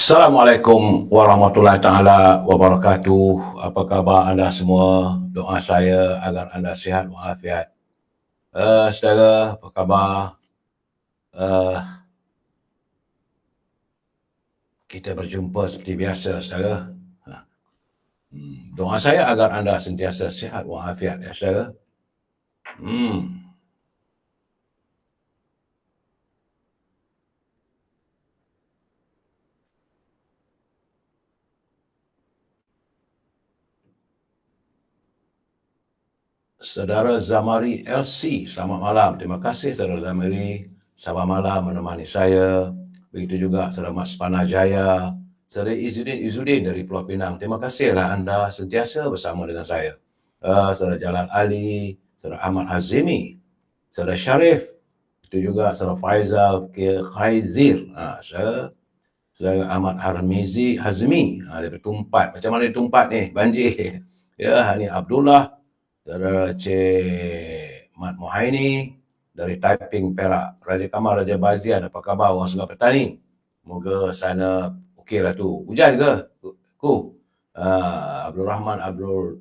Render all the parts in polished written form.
Assalamualaikum warahmatullahi taala wabarakatuh. Apa khabar anda semua? Doa saya agar anda sihat walafiat. Saudara, apa khabar? Kita berjumpa seperti biasa, saudara. Doa saya agar anda sentiasa sihat walafiat, ya saudara. Saudara Zamari LC, selamat malam. Terima kasih saudara Zamari. Selamat malam menemani saya. Begitu juga saudara Mat Spanajaya, saudara Izzuddin dari Pulau Pinang. Terima kasihlah anda sentiasa bersama dengan saya. Saudara Jalan Ali, saudara Ahmad Hazimi, saudara Syarif, itu juga saudara Faizal Khaizir, saudara Ahmad Hazmi, dari Tumpat. Macam mana di Tumpat ni? Banjir. Ya, Hani Abdullah, saudara Cik Mat Mohaini dari Taiping, Perak. Raja Kamal, Raja Bazia, apa khabar orang Sungai Petani? Moga sana okeylah tu. Hujan ke? Abdul Rahman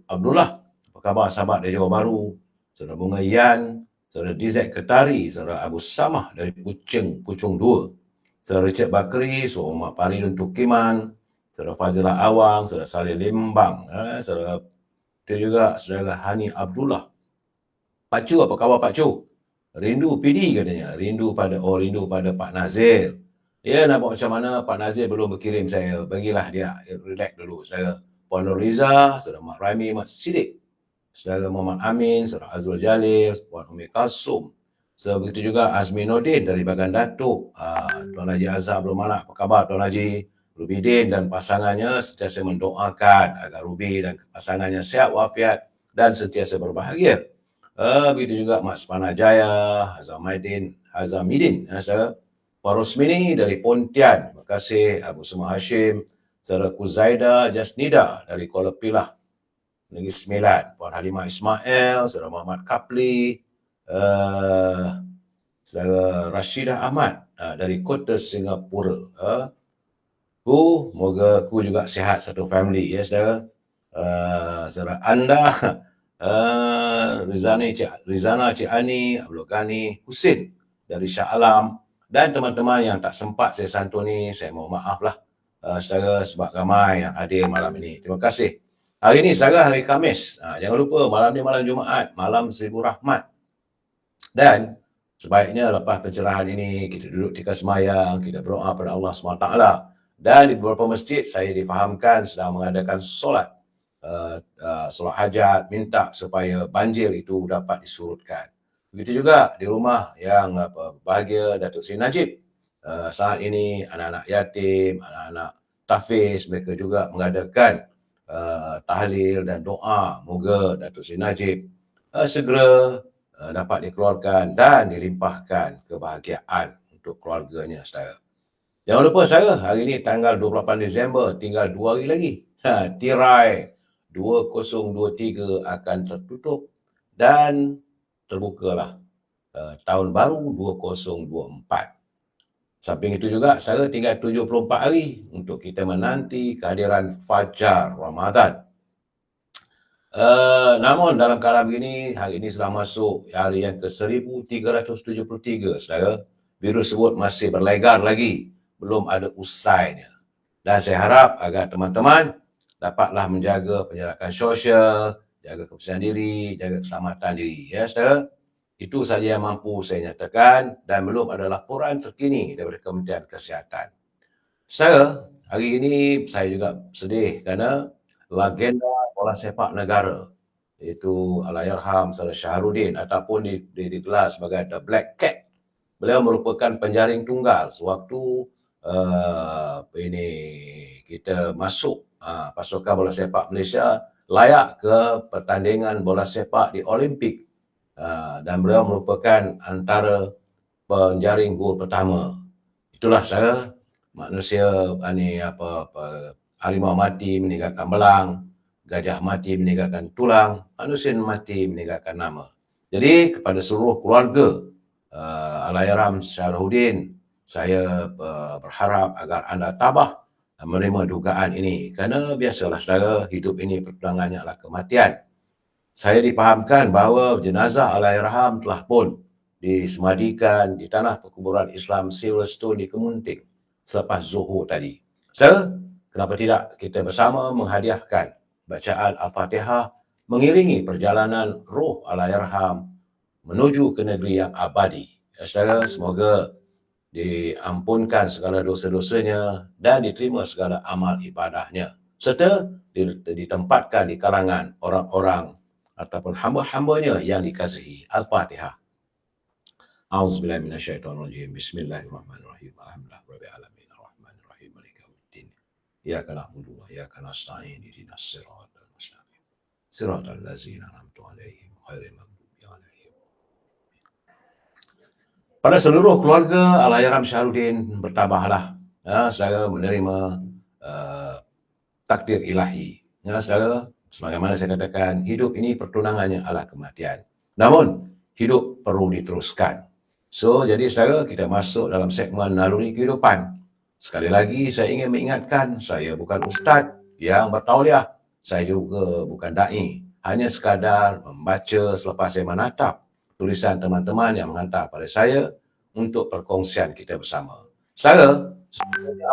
Abdullah, apa khabar sahabat dari Johor Bahru? Saudara Bunga Yan, saudara DZ Ketari, saudara Abu Samah dari Puchong 2. Saudara Richard Bakri, saudara Mak Paridun Tukiman, saudara Fazilah Awang, saudara Salih Limbang, saudara itu juga saudara Hani Abdullah. Pak Cu, apa khabar Pak Cu? Rindu PD katanya. Rindu pada Pak Nazir. Ya, nampak macam mana Pak Nazir belum berkirim saya. Bagilah dia relax dulu. Saudara Puan Nuriza, saudara Mak Raimi, Mak Sidik, saudara Muhammad Amin, saudara Azrul Jalil, Puan Umi Kasum. Begitu juga Azmi Nordin dari Bagan Datuk. Tuan Haji Azhar belum mana. Apa khabar Tuan Haji? Rubidin dan pasangannya sentiasa mendoakan agar Rubi dan pasangannya sihat walafiat dan sentiasa berbahagia. Begitu juga Mak Spanajaya, Hazamidin, Puan Rosmini dari Pontian. Terima kasih Abu Semah Hashim, saudara Kuzaida Jasnida dari Kuala Pilah, Negeri Sembilan, Puan Halimah Ismail, saudara Muhammad Kapli, saudara Rashidah Ahmad dari Kota Singapura. Moga ku juga sihat satu family, ya saudara. Saudara anda, Rizana Cik Ani, Abdul Ghani Husin dari Shah Alam, dan teman-teman yang tak sempat saya santuni, saya mohon maaf lah saudara, sebab ramai yang hadir malam ini. Terima kasih. Hari ini saudara, hari Khamis. Jangan lupa malam ni malam Jumaat, malam Seribu Rahmat. Dan sebaiknya lepas pencerahan ini kita duduk tika semayang, kita berdoa pada Allah SWT. Dan di beberapa masjid saya difahamkan sedang mengadakan solat hajat, minta supaya banjir itu dapat disurutkan. Begitu juga di rumah yang bahagia Datuk Seri Najib. Saat ini anak-anak yatim, anak-anak tafiz, mereka juga mengadakan tahlil dan doa. Moga Datuk Seri Najib segera dapat dikeluarkan dan dilimpahkan kebahagiaan untuk keluarganya, saudara. Jangan lupa saudara, hari ini tanggal 28 Disember, tinggal 2 hari lagi. Tirai 2023 akan tertutup dan terbukalah tahun baru 2024. Samping itu juga, saudara, tinggal 74 hari untuk kita menanti kehadiran Fajar Ramadan. Namun dalam keadaan begini, hari ini sudah masuk hari yang ke-1373, saudara. Virus tersebut masih berlegar lagi, belum ada usainya. Dan saya harap agar teman-teman dapatlah menjaga penjarakan sosial, jaga kebersihan diri, jaga keselamatan diri, ya saudara. Itu saja yang mampu saya nyatakan, dan belum ada laporan terkini daripada Kementerian Kesihatan. Saudara, hari ini saya juga sedih kerana legenda bola sepak negara, iaitu Allahyarham Saudara Syahrudin, ataupun digelar sebagai The Black Cat. Beliau merupakan penjaring tunggal sewaktu kita masuk pasukan bola sepak Malaysia layak ke pertandingan bola sepak di Olimpik, dan beliau merupakan antara penjaring gol pertama. Itulah saya, manusia harimau mati meninggalkan belang, gajah mati meninggalkan tulang, manusia mati meninggalkan nama. Jadi kepada seluruh keluarga Allahyarham Syahrudin, saya berharap agar anda tabah menerima dugaan ini. Kerana biasalah saudara, hidup ini perjuangannya adalah kematian. Saya dipahamkan bahawa jenazah Allahyarham telah pun disemadikan di tanah perkuburan Islam Silverstone di Kemunting selepas Zuhur tadi. So, kenapa tidak kita bersama menghadiahkan bacaan Al-Fatihah mengiringi perjalanan roh Allahyarham menuju ke negeri yang abadi. Ya, saudara, semoga diampunkan segala dosa-dosanya dan diterima segala amal ibadahnya, serta ditempatkan di kalangan orang-orang ataupun hamba-hambanya yang dikasihi. Al-Fatihah. A'udzubillahi minasyaitonirrajim. Bismillahirrahmanirrahim. Alhamdulillahirabbil alamin. Arrahmanirrahim. Maliki yaumiddin. Iyyaka na'budu wa iyyaka nasta'in. Ihdinas siratal mustaqim. Siratal ladzina an'amta 'alaihim ghairil maghdubi 'alaihim. Pada seluruh keluarga Allahyarham Syahrudin, bertabahlah, saudara, menerima takdir ilahi. Ya, saudara, sebagaimana saya katakan, hidup ini pertunangannya adalah kematian. Namun, hidup perlu diteruskan. So, jadi saudara, kita masuk dalam segmen naluri kehidupan. Sekali lagi, saya ingin mengingatkan, saya bukan ustaz yang bertauliah. Saya juga bukan da'i. Hanya sekadar membaca selepas saya menatap tulisan teman-teman yang menghantar pada saya untuk perkongsian kita bersama. Saudara,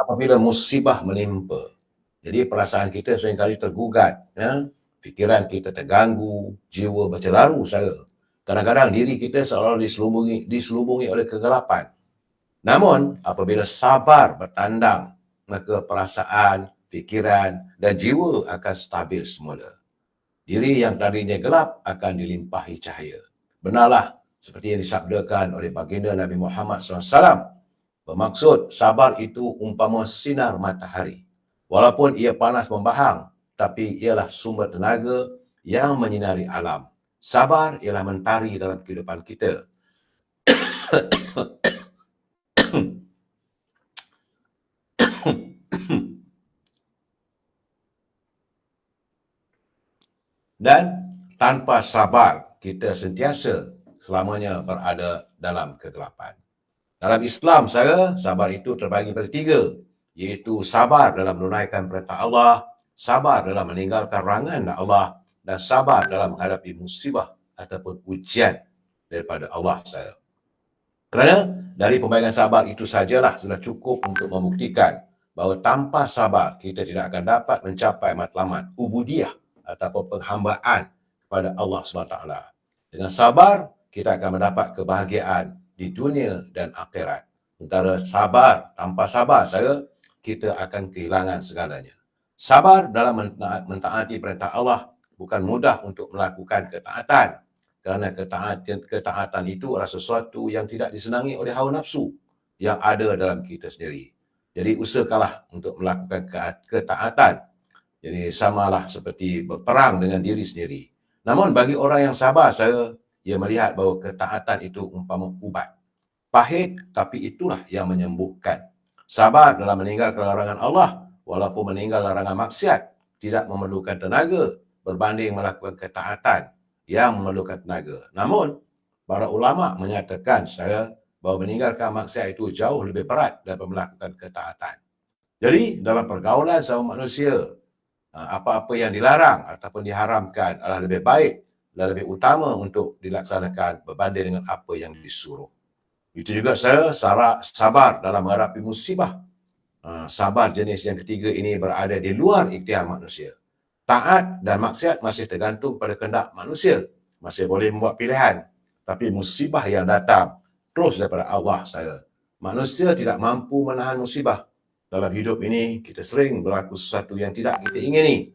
apabila musibah menimpa, jadi perasaan kita seringkali tergugat, ya? Fikiran kita terganggu, jiwa bercelaru, saudara. Kadang-kadang diri kita seolah diselubungi oleh kegelapan. Namun, apabila sabar bertandang, maka perasaan, fikiran dan jiwa akan stabil semula. Diri yang tadinya gelap akan dilimpahi cahaya. Benarlah seperti yang disabdakan oleh baginda Nabi Muhammad SAW. Bermaksud, sabar itu umpama sinar matahari. Walaupun ia panas membahang, tapi ialah sumber tenaga yang menyinari alam. Sabar ialah mentari dalam kehidupan kita. Dan tanpa sabar, kita sentiasa selamanya berada dalam kegelapan. Dalam Islam, sabar itu terbagi pada 3, iaitu sabar dalam menunaikan perintah Allah, sabar dalam meninggalkan larangan Allah, dan sabar dalam menghadapi musibah ataupun ujian daripada Allah. Kerana dari pembagian sabar itu sajalah sudah cukup untuk membuktikan bahawa tanpa sabar kita tidak akan dapat mencapai matlamat ubudiyah ataupun penghambaan kepada Allah SWT. Dengan sabar, kita akan mendapat kebahagiaan di dunia dan akhirat. Sementara sabar, tanpa sabar, kita akan kehilangan segalanya. Sabar dalam mentaati perintah Allah bukan mudah untuk melakukan ketaatan. Kerana ketaatan itu adalah sesuatu yang tidak disenangi oleh hawa nafsu yang ada dalam kita sendiri. Jadi usahakanlah untuk melakukan ketaatan. Jadi samalah seperti berperang dengan diri sendiri. Namun bagi orang yang sabar, ia melihat bahawa ketaatan itu umpama ubat. Pahit, tapi itulah yang menyembuhkan. Sabar dalam meninggalkan larangan Allah, walaupun meninggal larangan maksiat, tidak memerlukan tenaga berbanding melakukan ketaatan yang memerlukan tenaga. Namun, para ulama menyatakan bahawa meninggalkan maksiat itu jauh lebih berat daripada melakukan ketaatan. Jadi, dalam pergaulan sama manusia, apa-apa yang dilarang ataupun diharamkan adalah lebih baik dan lebih utama untuk dilaksanakan berbanding dengan apa yang disuruh. Itu juga sabar dalam menghadapi musibah. Sabar jenis yang ketiga ini berada di luar ikhtiar manusia. Taat dan maksiat masih tergantung pada kehendak manusia. Masih boleh membuat pilihan. Tapi musibah yang datang terus daripada Allah. Manusia tidak mampu menahan musibah. Dalam hidup ini, kita sering berlaku sesuatu yang tidak kita ingini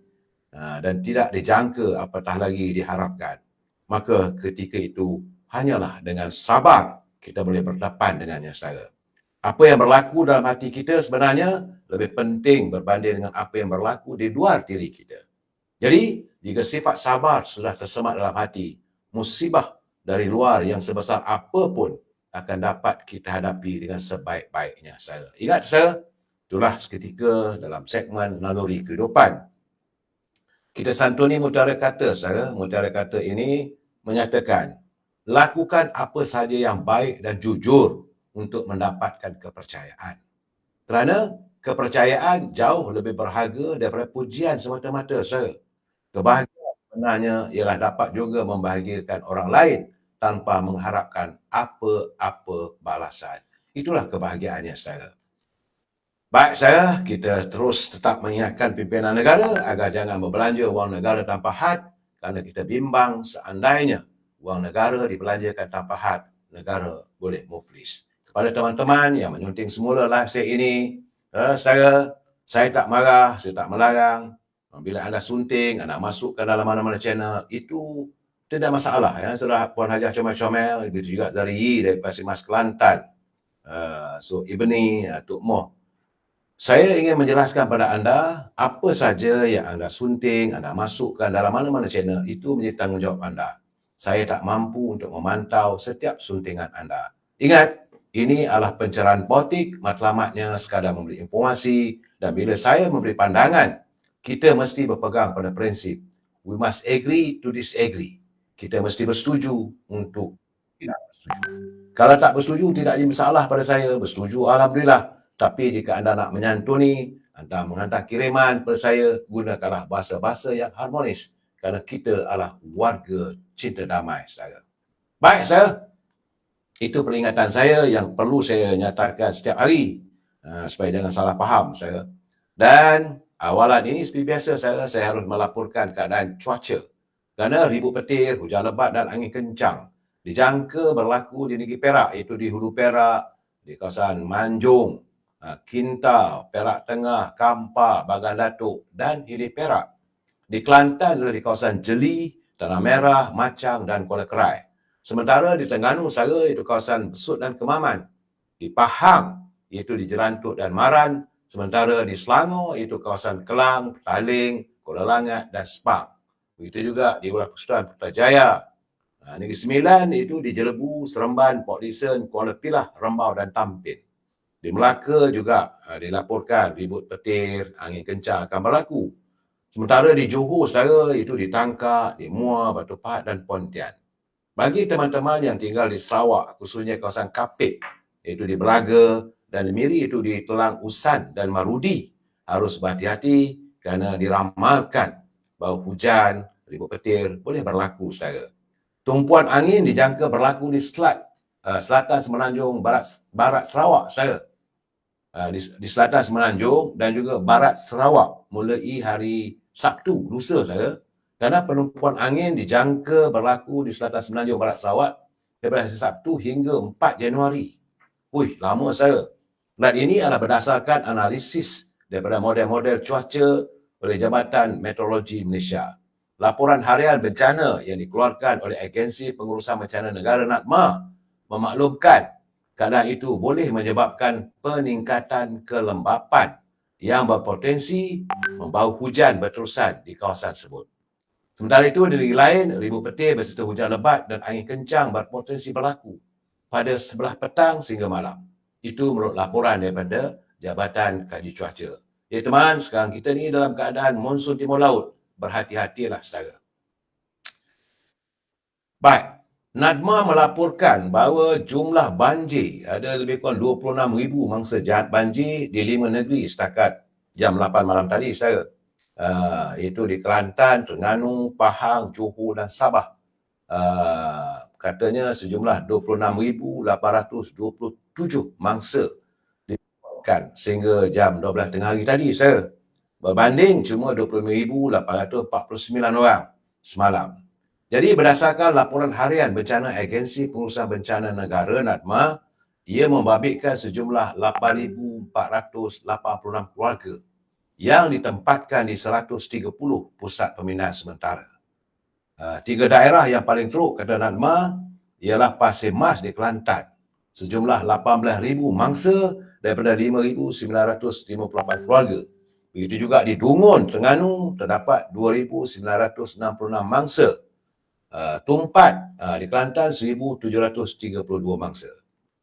dan tidak dijangka apatah lagi diharapkan. Maka ketika itu, hanyalah dengan sabar kita boleh berdepan dengannya, saudara. Apa yang berlaku dalam hati kita sebenarnya lebih penting berbanding dengan apa yang berlaku di luar diri kita. Jadi, jika sifat sabar sudah tersemat dalam hati, musibah dari luar yang sebesar apapun akan dapat kita hadapi dengan sebaik-baiknya, saudara. Ingat, saudara, itulah seketika dalam segmen naluri kehidupan. Kita santuni mutiara kata, saudara. Mutiara kata ini menyatakan, lakukan apa sahaja yang baik dan jujur untuk mendapatkan kepercayaan. Kerana kepercayaan jauh lebih berharga daripada pujian semata-mata, saudara. Kebahagiaan sebenarnya ialah dapat juga membahagiakan orang lain tanpa mengharapkan apa-apa balasan. Itulah kebahagiaannya, saudara. Baik, saudara, kita terus tetap mengingatkan pimpinan negara agar jangan berbelanja wang negara tanpa had kerana kita bimbang seandainya wang negara dibelanjakan tanpa had, negara boleh muflis. Kepada teman-teman yang menyunting semula live saya ini, saya tak marah, saya tak melarang. Bila anda sunting, anda masukkan dalam mana-mana channel, itu tidak masalah. Ya. Saudara Puan Hajah Comel-Comel, begitu juga Zari dari Pasir Mas Kelantan, So Ibni, Tok Moh. Saya ingin menjelaskan pada anda, apa saja yang anda sunting, anda masukkan dalam mana-mana channel, itu menjadi tanggungjawab anda. Saya tak mampu untuk memantau setiap suntingan anda. Ingat, ini adalah pencerahan politik, matlamatnya sekadar memberi informasi, dan bila saya memberi pandangan, kita mesti berpegang pada prinsip. We must agree to disagree. Kita mesti bersetuju untuk tidak bersetuju. Kalau tak bersetuju, tidak ada masalah pada saya. Bersetuju, alhamdulillah. Tapi jika anda nak menyantuni, anda menghantar kiriman kepada saya, gunakanlah bahasa-bahasa yang harmonis. Kerana kita adalah warga cinta damai, saudara. Baik, saudara. Itu peringatan saya yang perlu saya nyatakan setiap hari. Supaya jangan salah faham, saudara. Dan awalan ini seperti biasa, saya harus melaporkan keadaan cuaca. Kerana ribut petir, hujan lebat dan angin kencang dijangka berlaku di negeri Perak, iaitu di Hulu Perak, di kawasan Manjung, Kinta, Perak Tengah, Kampar, Bagan Datuk dan Hilir Perak. Di Kelantan adalah di kawasan Jeli, Tanah Merah, Macang dan Kuala Kerai. Sementara di Terengganu Utara iaitu kawasan Besut dan Kemaman. Di Pahang iaitu di Jerantut dan Maran. Sementara di Selangor iaitu kawasan Kelang, Petaling, Kuala Langat dan Sepang. Begitu juga di Wilayah Persekutuan Putrajaya. Negeri Sembilan iaitu di Jelebu, Seremban, Port Dickson, Kuala Pilah, Rembau dan Tampin. Di Melaka juga dilaporkan ribut petir, angin kencang akan berlaku. Sementara di Johor, saudara, itu di Tangkak, di Muar, Batu Pahat dan Pontian. Bagi teman-teman yang tinggal di Sarawak, khususnya kawasan Kapit, iaitu di Belaga dan di Miri, itu di Telang Usan dan Marudi, harus berhati-hati kerana diramalkan bahawa hujan, ribut petir boleh berlaku, saudara. Tumpuan angin dijangka berlaku di selatan Semenanjung, barat Sarawak, saudara. Di selatan Semenanjung dan juga barat Sarawak mulai hari Sabtu, lusa, saudara. Kerana penumpuan angin dijangka berlaku di selatan Semenanjung, barat Sarawak daripada hari Sabtu hingga 4 Januari. Wih, lama, saudara. Dan ini adalah berdasarkan analisis daripada model-model cuaca oleh Jabatan Meteorologi Malaysia. Laporan harian bencana yang dikeluarkan oleh Agensi Pengurusan Bencana Negara NADMA memaklumkan keadaan itu boleh menyebabkan peningkatan kelembapan yang berpotensi membawa hujan berterusan di kawasan tersebut. Sementara itu, di negeri lain, ribut petir berserta hujan lebat dan angin kencang berpotensi berlaku pada sebelah petang sehingga malam. Itu menurut laporan daripada Jabatan Kaji Cuaca. Ya teman, sekarang kita ni dalam keadaan monsun timur laut. Berhati-hatilah, saudara. Baik, NADMA melaporkan bahawa jumlah banjir ada lebih kurang 26,000 mangsa jahat banjir di 5 negeri setakat jam 8 malam tadi, saudara. Iaitu di Kelantan, Terengganu, Pahang, Johor dan Sabah. Katanya sejumlah 26,827 mangsa dilaporkan sehingga jam 12 tengah hari tadi, saudara. Berbanding cuma 25,849 orang semalam. Jadi berdasarkan laporan harian bencana Agensi Pengurusan Bencana Negara NADMA, ia membabitkan sejumlah 8,486 keluarga yang ditempatkan di 130 pusat pemindahan sementara. 3 daerah yang paling teruk kata NADMA ialah Pasir Mas di Kelantan. Sejumlah 18,000 mangsa daripada 5,958 keluarga. Begitu juga di Dungun, Terengganu, terdapat 2,966 mangsa. Tumpat di Kelantan 1,732 mangsa.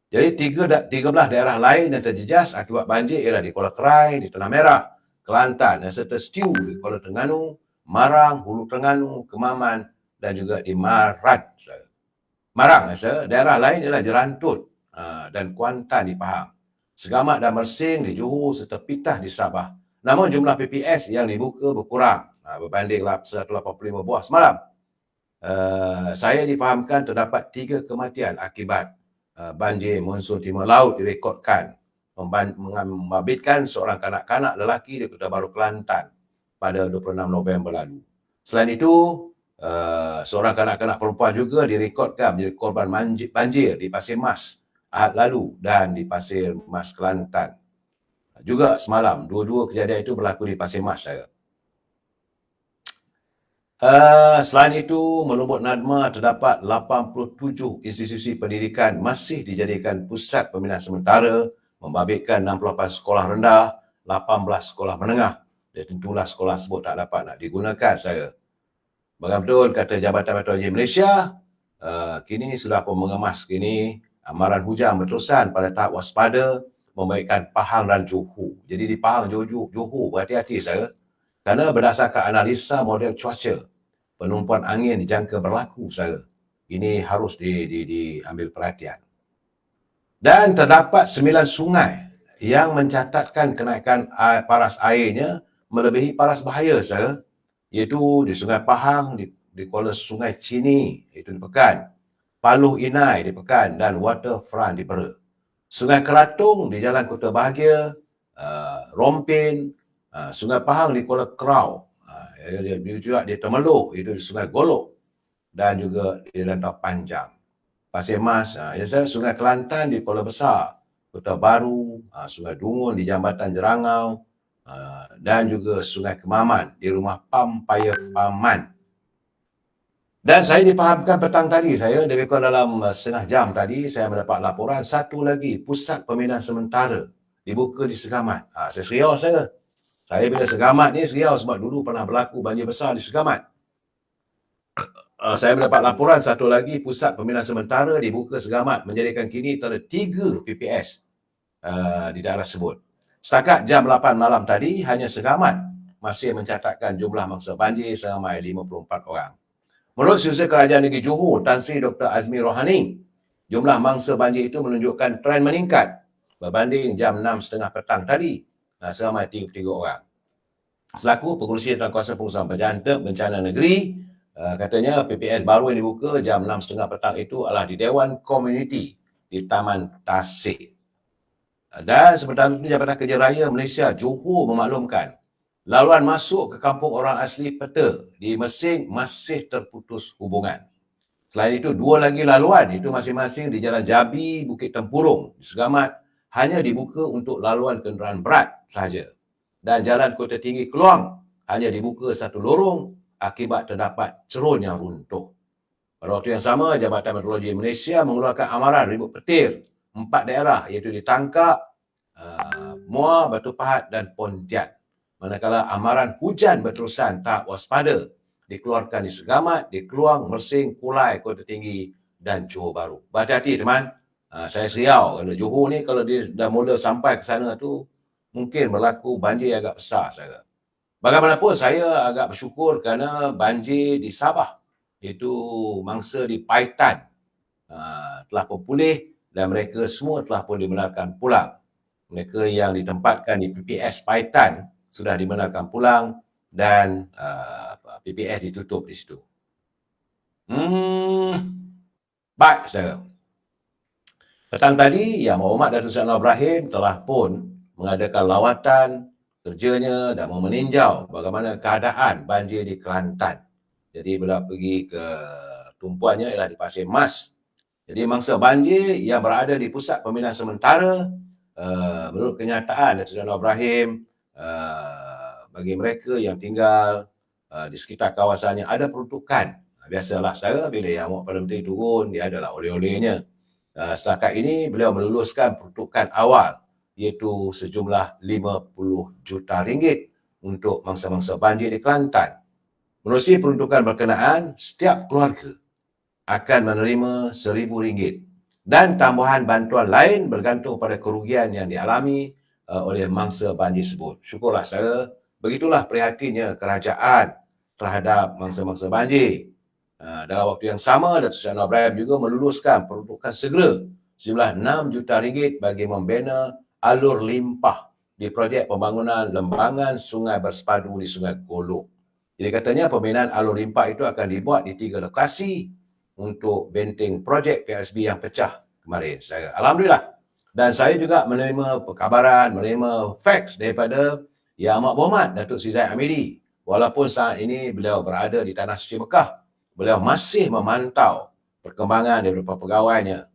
Jadi 13 daerah lain yang terjejas akibat banjir ialah di Kuala Kerai, di Tanah Merah, Kelantan dan serta Stew di Kuala Terengganu, Marang, Hulu Terengganu, Kemaman dan juga di Marang. Daerah lain ialah Jerantut dan Kuantan di Pahang. Segamat dan Mersing di Johor serta Pitah di Sabah. Namun jumlah PPS yang dibuka berkurang berbanding 185 buah semalam. Saya difahamkan terdapat 3 kematian akibat banjir monsun timur laut direkodkan, membabitkan seorang kanak-kanak lelaki di Kota Baru, Kelantan pada 26 November lalu. Selain itu, seorang kanak-kanak perempuan juga direkodkan menjadi korban banjir di Pasir Mas Ahad lalu dan di Pasir Mas, Kelantan. Juga semalam, dua-dua kejadian itu berlaku di Pasir Mas. Selain itu, menurut NADMA terdapat 87 institusi pendidikan masih dijadikan pusat pembinaan sementara, membabitkan 68 sekolah rendah, 18 sekolah menengah. Dan tentulah sekolah tersebut tak dapat nak digunakan saya. Bagaimana betul kata Jabatan Meteorologi Malaysia, kini sudah pun mengemas kini amaran hujan berterusan pada tahap waspada membaikkan Pahang dan Johor. Jadi di Pahang, Johor berhati-hati saya. Kerana berdasarkan analisa model cuaca, penumpuan angin dijangka berlaku saya. Ini harus diambil perhatian. Dan terdapat 9 sungai yang mencatatkan kenaikan paras airnya melebihi paras bahaya saya, iaitu di Sungai Pahang, di Kuala Sungai Cini, itu di Pekan, Paluh Inai di Pekan dan Waterfront di Perak. Sungai Keratung di Jalan Kota Bahagia, Rompin, Sungai Pahang di Kuala Krau, juga di Temeloh, itu di Sungai Golok dan juga di Rantau Panjang. Pasir Mas, Sungai Kelantan di Kuala Besar, Kota Baru, Sungai Dungun di Jambatan Jerangau, dan juga Sungai Kemaman di Rumah Pam Paya Paman. Dan saya difahamkan petang tadi, saya lebih kurang dalam setengah jam tadi, saya mendapat laporan satu lagi pusat pembinaan sementara dibuka di Segamat. Saya serius saya. Saya bila Segamat ni serius sebab dulu pernah berlaku banjir besar di Segamat. Saya mendapat laporan satu lagi pusat pembinaan sementara dibuka Segamat, menjadikan kini ada 3 PPS di daerah tersebut. Setakat jam 8 malam tadi, hanya Segamat masih mencatatkan jumlah mangsa banjir seramai 54 orang. Menurut Setiausaha Kerajaan Negeri Johor, Tan Sri Dr. Azmi Rohani, jumlah mangsa banjir itu menunjukkan tren meningkat berbanding jam 6.30 petang tadi, seramai 33 orang. Selaku Pengerusi Kuasa Pengurusan Bencana Negeri, katanya PPS baru yang dibuka jam 6.30 petang itu adalah di Dewan Komuniti di Taman Tasik. Dan sementara itu, Jabatan Kerja Raya Malaysia Johor memaklumkan laluan masuk ke kampung orang asli Peta di Mersing masih terputus hubungan. Selain itu, 2 lagi laluan, itu masing-masing di Jalan Jabi, Bukit Tempurung, di Segamat, hanya dibuka untuk laluan kenderaan berat sahaja. Dan Jalan Kota Tinggi Keluang hanya dibuka satu lorong akibat terdapat cerun yang runtuh. Pada waktu yang sama, Jabatan Meteorologi Malaysia mengeluarkan amaran ribut petir 4 daerah, iaitu di Tangkak, Muar, Batu Pahat dan Pontian. Manakala amaran hujan berterusan tahap waspada dikeluarkan di Segamat, di Keluang, Mersing, Kulai, Kota Tinggi dan Johor Bahru. Berhati-hati teman, saya seriau kerana Johor ni kalau dia dah mula sampai ke sana tu mungkin berlaku banjir agak besar saya. Bagaimanapun saya agak bersyukur kerana banjir di Sabah, iaitu mangsa di Paitan, telah pun pulih dan mereka semua telah pun dibenarkan pulang. Mereka yang ditempatkan di PPS Paitan sudah dibenarkan pulang dan PPS ditutup di situ. Baik, saudara. Petang tadi, Yang Berhormat Datuk Seri Anwar Ibrahim telah pun mengadakan lawatan kerjanya dan meninjau bagaimana keadaan banjir di Kelantan. Jadi bila pergi ke tumpuannya ialah di Pasir Mas. Jadi mangsa banjir yang berada di pusat pembinaan sementara, menurut kenyataan Datuk Seri Anwar Ibrahim, bagi mereka yang tinggal di sekitar kawasannya ada peruntukan. Biasalah saya bila Yang Berhormat Perdana Menteri turun, dia adalah oleh-olehnya. Setakat ini beliau meluluskan peruntukan awal iaitu sejumlah 50 juta ringgit untuk mangsa-mangsa banjir di Kelantan. Menerusi peruntukan berkenaan, setiap keluarga akan menerima RM1,000 dan tambahan bantuan lain bergantung pada kerugian yang dialami oleh mangsa banjir tersebut. Syukurlah saya, begitulah prihatinnya kerajaan terhadap mangsa-mangsa banjir. Dalam waktu yang sama, Datuk Seri Anwar Ibrahim juga meluluskan peruntukan segera sejumlah RM6 juta bagi membina alur limpah di projek pembangunan lembangan sungai bersepadu di Sungai Golok. Jadi katanya pembinaan alur limpah itu akan dibuat di 3 lokasi untuk benteng projek PSB yang pecah kemarin. Alhamdulillah. Dan saya juga menerima perkabaran, menerima fax daripada Yang Amat Berhormat Datuk Seri Zahid Hamidi. Walaupun saat ini beliau berada di Tanah Suci Mekah, beliau masih memantau perkembangan daripada pegawainya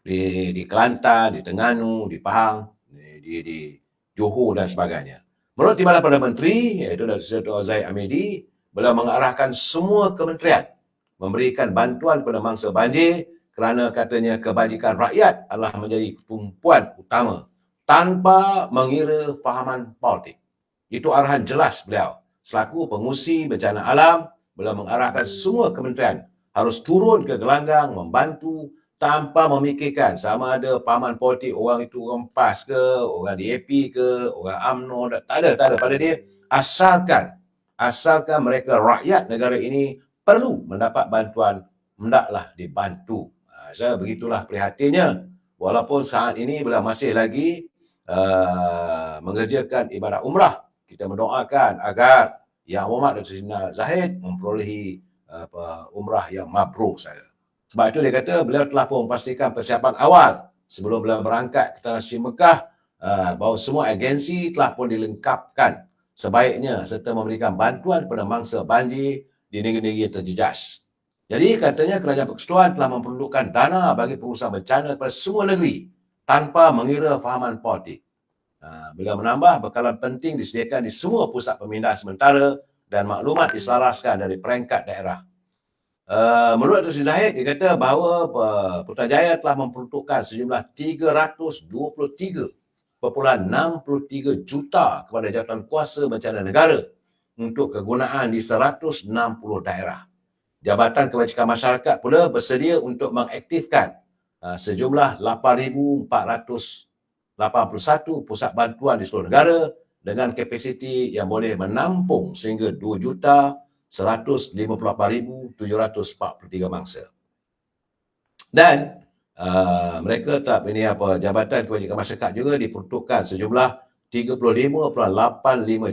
di Kelantan, di Terengganu, di Pahang, di Johor dan sebagainya. Menurut Timbalan Perdana Menteri, iaitu Datuk Zahid Hamidi, beliau mengarahkan semua kementerian memberikan bantuan kepada mangsa banjir kerana katanya kebajikan rakyat adalah menjadi tumpuan utama tanpa mengira fahaman politik. Itu arahan jelas beliau. Selaku pengurusi bencana alam, beliau mengarahkan semua kementerian harus turun ke gelanggang membantu tanpa memikirkan sama ada pahaman politik orang itu orang PAS ke, orang DAP ke, orang UMNO, tak ada pada dia. Asalkan mereka rakyat negara ini perlu mendapat bantuan, hendaklah dibantu. Saya begitulah prihatinnya. Walaupun saat ini beliau masih lagi mengerjakan ibadat umrah. Kita mendoakan agar Yang Berhormat Datuk Seri Zahid memperolehi umrah yang mabrur saya. Sebab itu dia kata beliau telah pun memastikan persiapan awal sebelum beliau berangkat ke Tanah Suci Mekah bahawa semua agensi telah pun dilengkapkan sebaiknya serta memberikan bantuan kepada mangsa banjir di negeri-negeri yang terjejas. Jadi katanya Kerajaan Persekutuan telah memperuntukkan dana bagi pengurusan bencana kepada semua negeri tanpa mengira fahaman politik. Beliau menambah bekalan penting disediakan di semua pusat pemindahan sementara dan maklumat diselaraskan dari peringkat daerah. Menurut Datuk Seri Zahid, dia kata bahawa Putrajaya telah memperuntukkan sejumlah 323.63 juta kepada jawatan kuasa bencana negara untuk kegunaan di 160 daerah. Jabatan Kebajikan Masyarakat pula bersedia untuk mengaktifkan sejumlah 8,481 pusat bantuan di seluruh negara dengan kapasiti yang boleh menampung sehingga 2,158,743 mangsa. Dan mereka tak Jabatan Kebajikan Masyarakat juga diperuntukkan sejumlah 35.85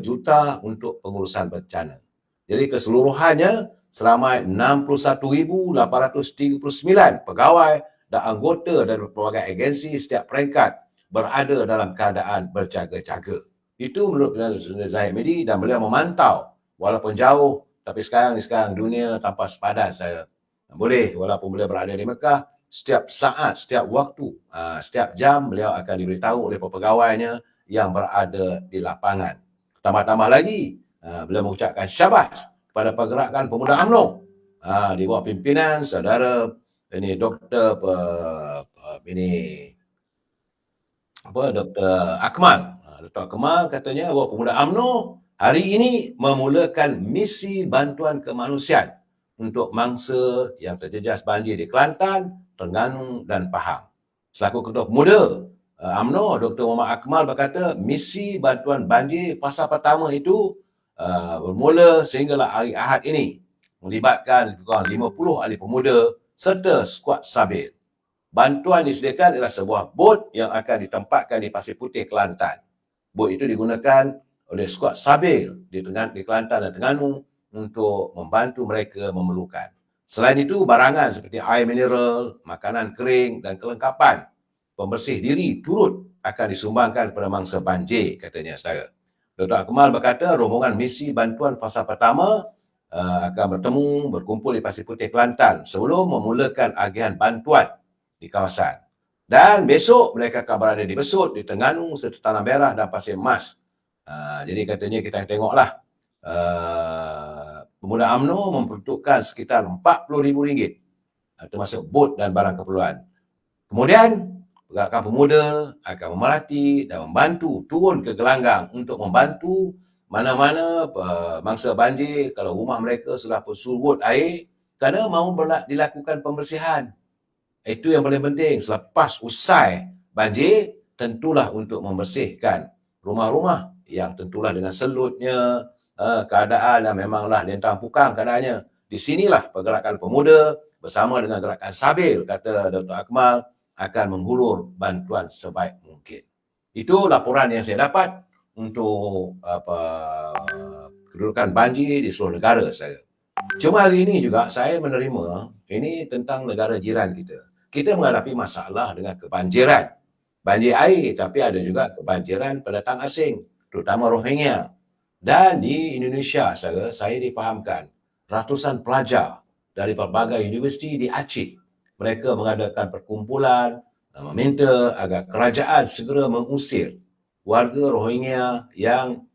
juta untuk pengurusan bencana. Jadi keseluruhannya seramai 61,839 pegawai dan anggota dari pelbagai agensi setiap peringkat berada dalam keadaan berjaga-jaga. Itu menurut Datuk Zahid Hamidi dan beliau memantau walaupun jauh, tapi sekarang dunia tanpa sepadan saya boleh walaupun beliau berada di Mekah, setiap saat, setiap waktu, setiap jam beliau akan diberitahu oleh pegawainya yang berada di lapangan. Tambah-tambah lagi, beliau mengucapkan syabas kepada pergerakan pemuda UMNO di bawah pimpinan saudara Dr. Dr. Akmal. Dr. Akmal katanya bahawa pemuda UMNO hari ini memulakan misi bantuan kemanusiaan untuk mangsa yang terjejas banjir di Kelantan, Terengganu dan Pahang. Selaku Ketua Pemuda UMNO, Dr. Muhammad Akmal berkata misi bantuan banjir fasa pertama itu bermula sehinggalah hari Ahad ini melibatkan kurang 50 ahli pemuda serta skuad Sabil. Bantuan disediakan adalah sebuah bot yang akan ditempatkan di Pasir Putih, Kelantan. Bot itu digunakan oleh skuad Sabil di Kelantan dan Terengganu untuk membantu mereka memerlukan. Selain itu, barangan seperti air mineral, makanan kering dan kelengkapan pembersih diri turut akan disumbangkan kepada mangsa banjir, katanya saudara. Dr. Akmal berkata rombongan misi bantuan fasa pertama akan berkumpul di Pasir Putih, Kelantan sebelum memulakan agihan bantuan di kawasan. Dan besok mereka akan berada di Besut, di Terengganu, serta Tanah Merah dan Pasir Mas. Jadi katanya kita tengoklah pemuda UMNO memperuntukkan sekitar RM40,000 termasuk bot dan barang keperluan. Kemudian pergerakan pemuda akan memerhati dan membantu turun ke gelanggang untuk membantu mana-mana mangsa banjir kalau rumah mereka sudah surut air kerana mahu dilakukan pembersihan. Itu yang paling penting. Selepas usai banjir, tentulah untuk membersihkan rumah-rumah yang tentulah dengan selutnya, keadaan yang memanglah lintang pukang keadaannya. Di sinilah pergerakan pemuda bersama dengan gerakan Sabil, kata Dr. Akmal, akan menghulur bantuan sebaik mungkin. Itu laporan yang saya dapat untuk kedudukan banjir di seluruh negara saya. Cuma hari ini juga saya menerima ini tentang negara jiran kita. Kita menghadapi masalah dengan kebanjiran. Banjir air, tapi ada juga kebanjiran pendatang asing, terutama Rohingya. Dan di Indonesia, saya difahamkan ratusan pelajar dari pelbagai universiti di Aceh. Mereka mengadakan perkumpulan, meminta agar kerajaan segera mengusir warga Rohingya yang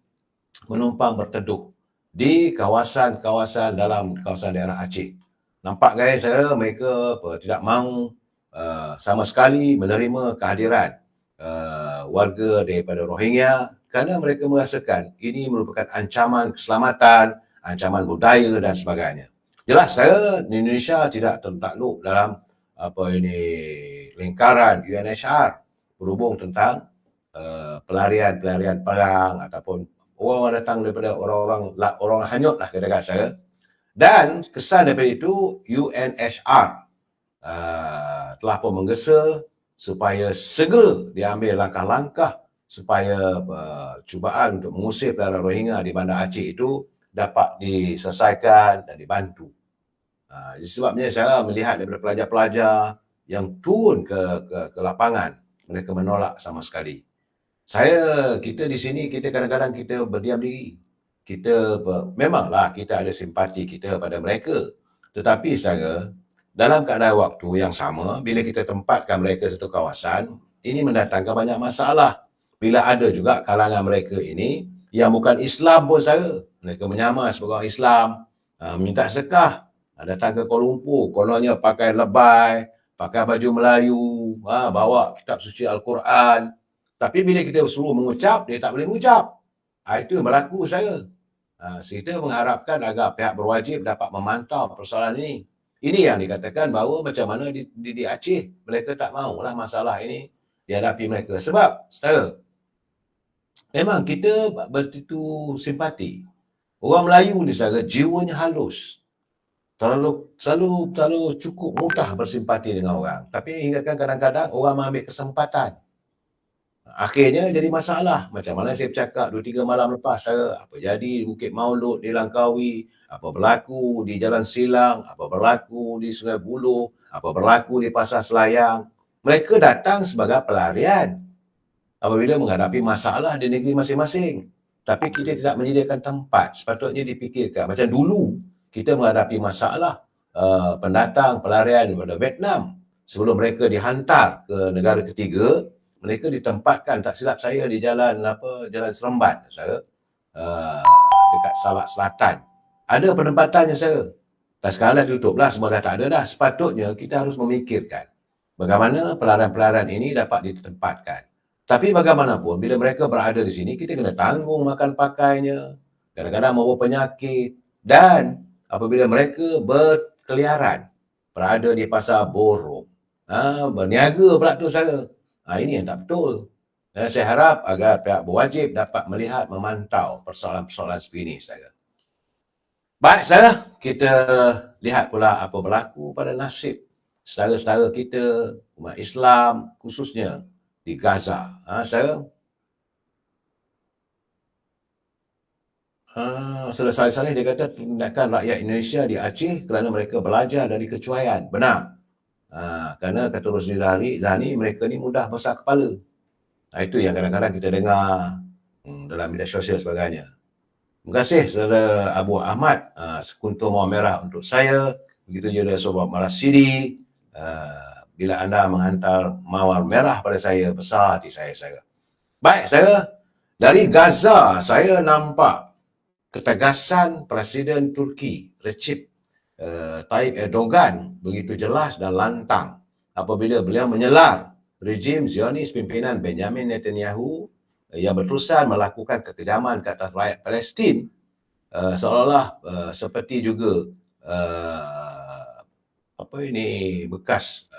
menumpang berteduh di kawasan-kawasan dalam kawasan daerah Aceh. Nampak guys, mereka tidak mahu sama sekali menerima kehadiran warga daripada Rohingya kerana mereka merasakan ini merupakan ancaman keselamatan, ancaman budaya dan sebagainya. Jelas saya di Indonesia tidak tertakluk dalam lingkaran UNHCR berhubung tentang pelarian perang ataupun orang datang daripada orang hanyut lah kata saya. Dan kesan daripada itu UNHCR telah pun menggesa supaya segera diambil langkah-langkah supaya cubaan untuk mengusir pelajar Rohingya di Bandar Aceh itu dapat diselesaikan dan dibantu. Sebabnya saya melihat daripada pelajar-pelajar yang turun ke lapangan, mereka menolak sama sekali. Kita di sini, kita kadang-kadang kita berdiam diri. Memanglah kita ada simpati kita pada mereka. Tetapi dalam keadaan waktu yang sama, bila kita tempatkan mereka satu kawasan, ini mendatangkan banyak masalah. Bila ada juga kalangan mereka ini yang bukan Islam pun mereka menyamar sebagai orang Islam, minta sedekah, datang ke Kuala Lumpur, kononnya pakai lebay, pakai baju Melayu, bawa kitab suci Al-Quran. Tapi bila kita suruh mengucap, dia tak boleh mengucap. Itu yang berlaku kita mengharapkan agar pihak berwajib dapat memantau persoalan ini. Ini yang dikatakan bahawa macam mana di Aceh, mereka tak maulah masalah ini dihadapi mereka. Sebab, memang kita begitu simpati. Orang Melayu ni jiwanya halus. Terlalu cukup mudah bersimpati dengan orang. Tapi hinggakan kadang-kadang orang mengambil kesempatan. Akhirnya jadi masalah. Macam mana saya bercakap 2-3 malam lepas, apa jadi di Bukit Maulud, di Langkawi, apa berlaku di Jalan Silang, apa berlaku di Sungai Buloh, apa berlaku di Pasar Selayang. Mereka datang sebagai pelarian apabila menghadapi masalah di negeri masing-masing. Tapi kita tidak menyediakan tempat, sepatutnya dipikirkan. Macam dulu, kita menghadapi masalah pendatang pelarian daripada Vietnam. Sebelum mereka dihantar ke negara ketiga, mereka ditempatkan, tak silap saya, di Jalan Seremban, dekat Salak Selatan. Ada penempatannya Dan sekarang dah tutuplah, semua dah tak ada dah. Sepatutnya kita harus memikirkan bagaimana pelarian-pelarian ini dapat ditempatkan. Tapi bagaimanapun, bila mereka berada di sini, kita kena tanggung makan pakainya, kadang-kadang membawa penyakit. Dan apabila mereka berkeliaran, berada di pasar borong, berniaga pula tu ini yang tak betul. Dan saya harap agar pihak berwajib dapat melihat, memantau persoalan-persoalan seperti ini. Baik, kita lihat pula apa berlaku pada nasib saudara-saudara kita, umat Islam, khususnya di Gaza. Selesai-selesai dia kata tindakan rakyat Indonesia di Aceh kerana mereka belajar dari kecuaian. Benar. Kerana kata Rosli Zani, mereka ni mudah besar kepala. Itu yang kadang-kadang kita dengar dalam media sosial sebagainya. Terima kasih saudara Abu Ahmad, sekuntum mawar merah untuk saya. Begitu juga Sobat Marasidi. Bila anda menghantar mawar merah pada saya, besar hati saya. Baik, dari Gaza, saya nampak ketegasan Presiden Turki, Recep Tayyip Erdogan begitu jelas dan lantang apabila beliau menyelar rejim Zionis pimpinan Benjamin Netanyahu yang berterusan melakukan kekejaman ke atas rakyat Palestin, seolah-olah seperti juga bekas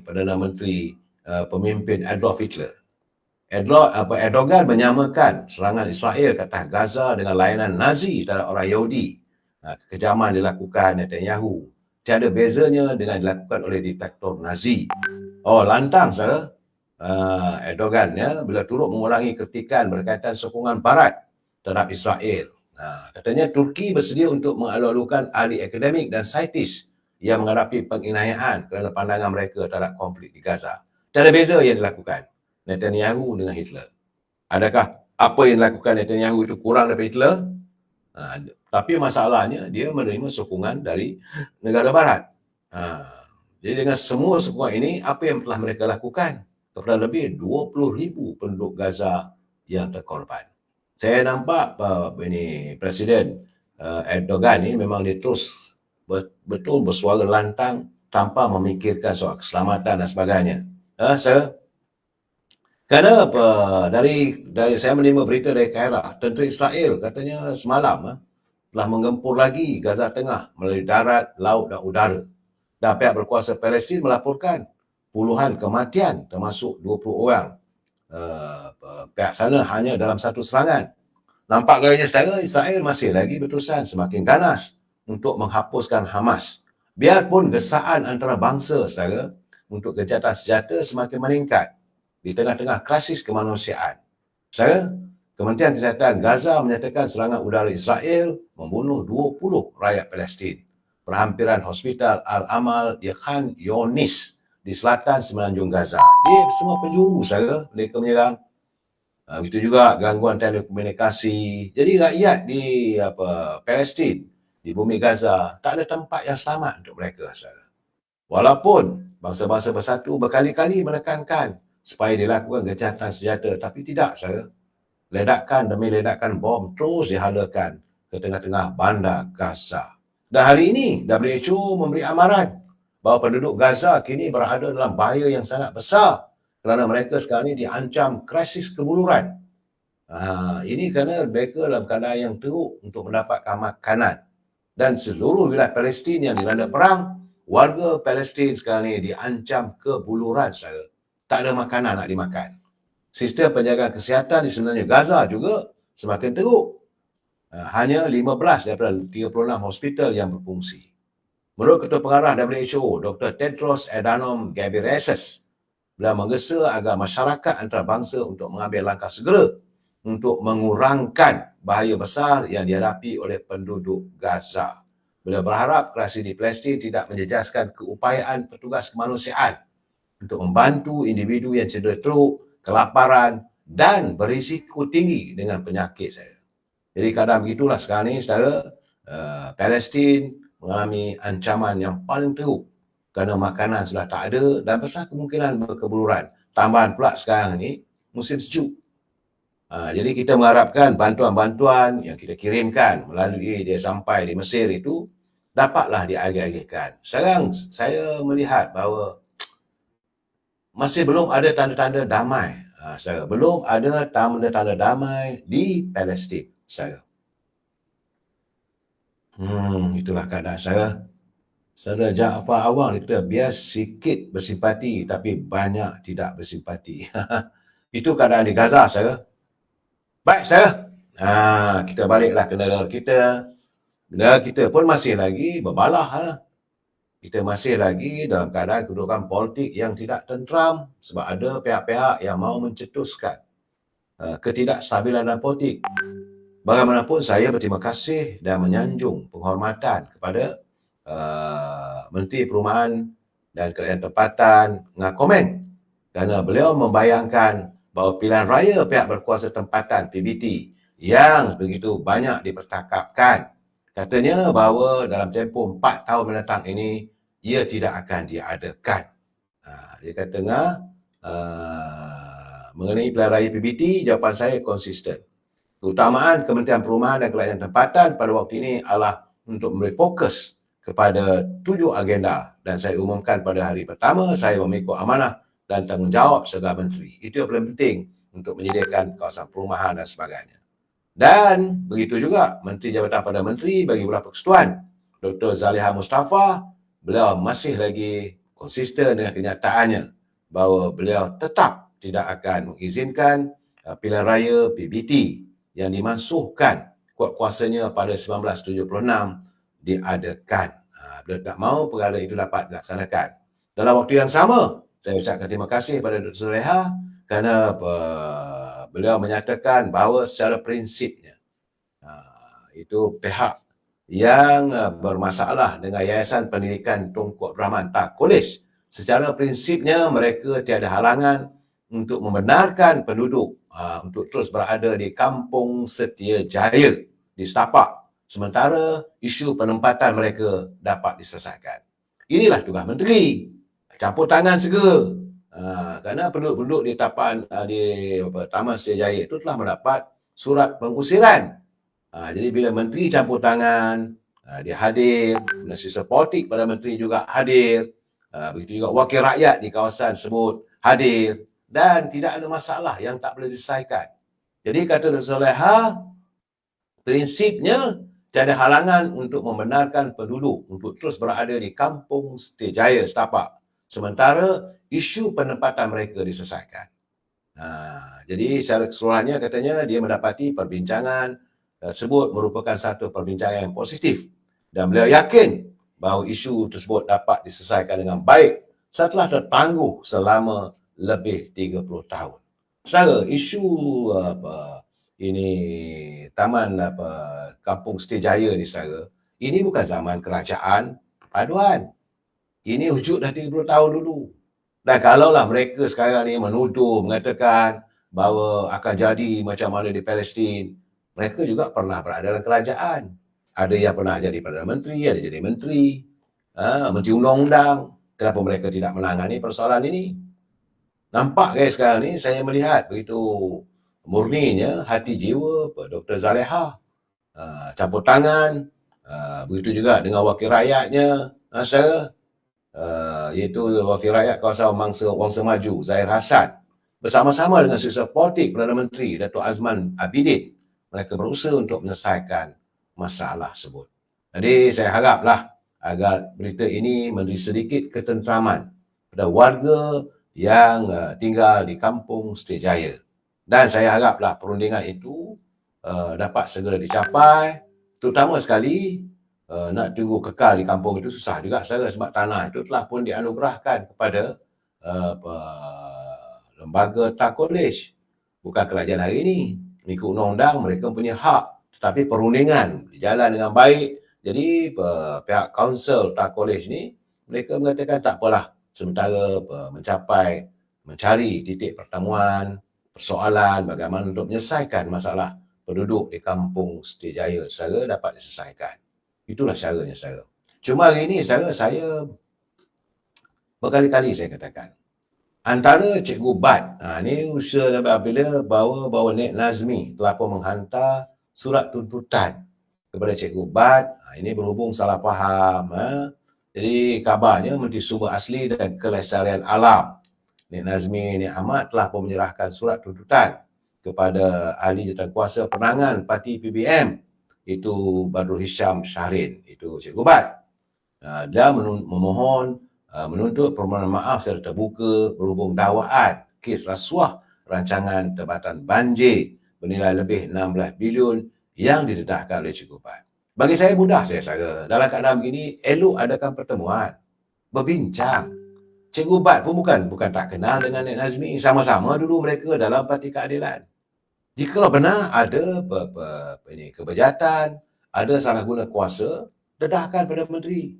Perdana Menteri pemimpin Adolf Hitler. Erdogan menyamakan serangan Israel ke atas Gaza dengan layanan Nazi terhadap orang Yahudi. Kekejaman dilakukan Netanyahu tiada bezanya dengan dilakukan oleh diktator Nazi. lantang saudara. Erdogan bila turut mengulangi kritikan berkaitan sokongan Barat terhadap Israel. Katanya Turki bersedia untuk mengalu-alukan ahli akademik dan saintis yang menghadapi penginayaan kerana pandangan mereka terhadap konflik di Gaza. Tiada beza yang dilakukan Netanyahu dengan Hitler. Adakah apa yang dilakukan Netanyahu itu kurang daripada Hitler? Tapi masalahnya dia menerima sokongan dari negara Barat. Jadi dengan semua sokongan ini, apa yang telah mereka lakukan kepada lebih 20,000 penduduk Gaza yang terkorban. Saya nampak Presiden Erdogan ni memang dia terus betul bersuara lantang tanpa memikirkan soal keselamatan dan sebagainya. Kerana dari saya menerima berita dari Kairah, tentera Israel katanya semalam telah menggempur lagi Gaza Tengah melalui darat, laut dan udara. Dan pihak berkuasa Palestin melaporkan puluhan kematian termasuk 20 orang pihak sana hanya dalam satu serangan. Nampak gayanya saudara, Israel masih lagi berterusan semakin ganas untuk menghapuskan Hamas. Biarpun gesaan antara bangsa saudara untuk gencatan senjata semakin meningkat di tengah-tengah krisis kemanusiaan. Saudara, Kementerian Kesihatan Gaza menyatakan serangan udara Israel membunuh 20 rakyat Palestin. Perhampiran Hospital Al-Amal di Khan Younis di selatan semenanjung Gaza. Dia semua penjuru, saudara, mereka menyerang. Begitu juga gangguan telekomunikasi. Jadi rakyat di Palestin, di bumi Gaza, tak ada tempat yang selamat untuk mereka, saudara. Walaupun bangsa-bangsa bersatu berkali-kali menekankan supaya dilakukan gencatan senjata, tapi tidak, saudara. Ledakan demi ledakan bom terus dihalakan ke tengah-tengah bandar Gaza. Dan hari ini WHO memberi amaran bahawa penduduk Gaza kini berada dalam bahaya yang sangat besar kerana mereka sekarang ini diancam krisis kebuluran. Ini kerana mereka dalam keadaan yang teruk untuk mendapatkan makanan. Dan seluruh wilayah Palestin yang dilanda perang, warga Palestin sekarang ini diancam kebuluran, saudara. Tak ada makanan nak dimakan. Sistem penjagaan kesihatan di semenanjung Gaza juga semakin teruk. Hanya 15 daripada 36 hospital yang berfungsi. Menurut Ketua Pengarah WHO, Dr. Tedros Adhanom Ghebreyesus, beliau menggesa agar masyarakat antarabangsa untuk mengambil langkah segera untuk mengurangkan bahaya besar yang dihadapi oleh penduduk Gaza. Beliau berharap krisis di Palestin tidak menjejaskan keupayaan petugas kemanusiaan untuk membantu individu yang cedera teruk, kelaparan dan berisiko tinggi dengan penyakit, saya. Jadi keadaan begitulah sekarang ni, saudara. Palestin mengalami ancaman yang paling teruk kerana makanan sudah tak ada dan besar kemungkinan berkebuluran. Tambahan pula sekarang ni musim sejuk. Jadi kita mengharapkan bantuan-bantuan yang kita kirimkan melalui dia sampai di Mesir itu dapatlah diagih-agihkan. Sekarang saya melihat bahawa masih belum ada tanda-tanda damai. Belum ada tanda-tanda damai di Palestin, saudara. Itulah keadaan saya. Saudara Jaafar Awang kita biar sikit bersimpati tapi banyak tidak bersimpati. Itu keadaan di Gaza, saudara. Baik, saudara. Kita baliklah ke negara kita. Negara kita pun masih lagi berbalah. Kita masih lagi dalam keadaan kedudukan politik yang tidak tenteram sebab ada pihak-pihak yang mahu mencetuskan ketidakstabilan dalam politik. Bagaimanapun saya berterima kasih dan menyanjung penghormatan kepada Menteri Perumahan dan Kerajaan Tempatan Ngah Komeng kerana beliau membayangkan bahawa pilihan raya pihak berkuasa tempatan PBT yang begitu banyak dipercakapkan, katanya bahawa dalam tempoh 4 tahun mendatang ini ia tidak akan diadakan. Dia kata mengenai pilihan raya PBT, jawapan saya konsisten. Keutamaan Kementerian Perumahan dan Kerajaan Tempatan pada waktu ini adalah untuk memberi fokus kepada 7 agenda dan saya umumkan pada hari pertama saya memikul amanah dan tanggungjawab sebagai menteri. Itu yang paling penting untuk menyediakan kawasan perumahan dan sebagainya. Dan begitu juga Menteri Jabatan Perdana Menteri bagi beberapa persekutuan, Dr. Zaliha Mustafa, beliau masih lagi konsisten dengan kenyataannya bahawa beliau tetap tidak akan mengizinkan pilihan raya PBT yang dimansuhkan kuasa-kuasanya pada 1976 diadakan. Beliau tak mahu perkara itu dapat dilaksanakan. Dalam waktu yang sama, Saya ucapkan terima kasih kepada Dr. Zaleha kerana beliau menyatakan bahawa secara prinsipnya itu pihak yang bermasalah dengan Yayasan Pendidikan Tunku Abdul Rahman Tak Kolej, secara prinsipnya mereka tiada halangan untuk membenarkan penduduk untuk terus berada di Kampung Setia Jaya di setapak, sementara isu penempatan mereka dapat diselesaikan. Inilah tugas menteri, campur tangan segera. Kerana penduduk-penduduk di Taman Setia Jaya itu telah mendapat surat pengusiran. Jadi bila menteri campur tangan, dia hadir, nasi politik pada menteri juga hadir, begitu juga wakil rakyat di kawasan tersebut hadir, dan tidak ada masalah yang tak boleh diselesaikan. Jadi kata Dr. Zaleha, prinsipnya tiada halangan untuk membenarkan penduduk untuk terus berada di Kampung Setia Jaya setapak, sementara isu penempatan mereka diselesaikan. Jadi secara keseluruhannya katanya dia mendapati perbincangan tersebut merupakan satu perbincangan yang positif dan beliau yakin bahawa isu tersebut dapat diselesaikan dengan baik setelah tertangguh selama lebih 30 tahun. Saudara, isu ini Taman Kampung Setia Jaya ni saudara, ini bukan zaman kerajaan perpaduan. Ini wujud dah 30 tahun dulu. Dan kalaulah mereka sekarang ni menuduh, mengatakan bahawa akan jadi macam mana di Palestin, mereka juga pernah berada dalam kerajaan. Ada yang pernah jadi Perdana Menteri, ada jadi Menteri, Menteri Undang-Undang. Kenapa mereka tidak menangani persoalan ini? Nampak guys sekarang ni saya melihat begitu murninya hati jiwa Dr. Zaleha. Campur tangan, begitu juga dengan wakil rakyatnya, saya iaitu wakil rakyat kawasan Wangsa Maju, Zahir Hassan, bersama-sama dengan sisa politik Perdana Menteri Datuk Azman Abidin, mereka berusaha untuk menyelesaikan masalah tersebut. Jadi saya haraplah agar berita ini memberi sedikit ketenteraman pada warga yang tinggal di Kampung Setia Jaya. Dan saya haraplah perundingan itu dapat segera dicapai, terutama sekali nak tunggu kekal di kampung itu susah juga saudara, sebab tanah itu telah pun dianugerahkan kepada lembaga Tak Kolej, bukan kerajaan hari ini. Mengikut undang-undang mereka punya hak, tetapi perundingan berjalan dengan baik. Jadi pihak kaunsil Tak Kolej ni mereka mengatakan tak apalah, sementara mencari titik pertemuan, persoalan bagaimana untuk menyelesaikan masalah penduduk di Kampung Setia Jaya secara dapat diselesaikan. Itulah caranya saudara. Cuma hari ini saudara, saya berkali-kali saya katakan, antara Cikgu Bat, ni usaha apabila bahawa Nek Nazmi telah pun menghantar surat tuntutan kepada Cikgu Bat, ini berhubung salah faham. Jadi kabarnya Menteri Sumber Asli dan Kelestarian Alam Nek Nazmi Nek Ahmad telah pun menyerahkan surat tuntutan kepada Ahli Jawatankuasa Penangan Parti PBM, itu Badrul Hisham Syahrin, itu Cikgu Bat. Dia memohon menuntut permohonan maaf secara terbuka berhubung dakwaan kes rasuah rancangan Tempatan Banjir bernilai lebih 16 bilion yang didedahkan oleh Cikgu Bat. Bagi saya mudah saya dalam keadaan begini elok adakan pertemuan, berbincang. Cikgu Bat pun bukan tak kenal dengan Nek Nazmi, sama-sama dulu mereka dalam Parti Keadilan. Jika benar ada kebejatan, ada salah guna kuasa, dedahkan pada menteri.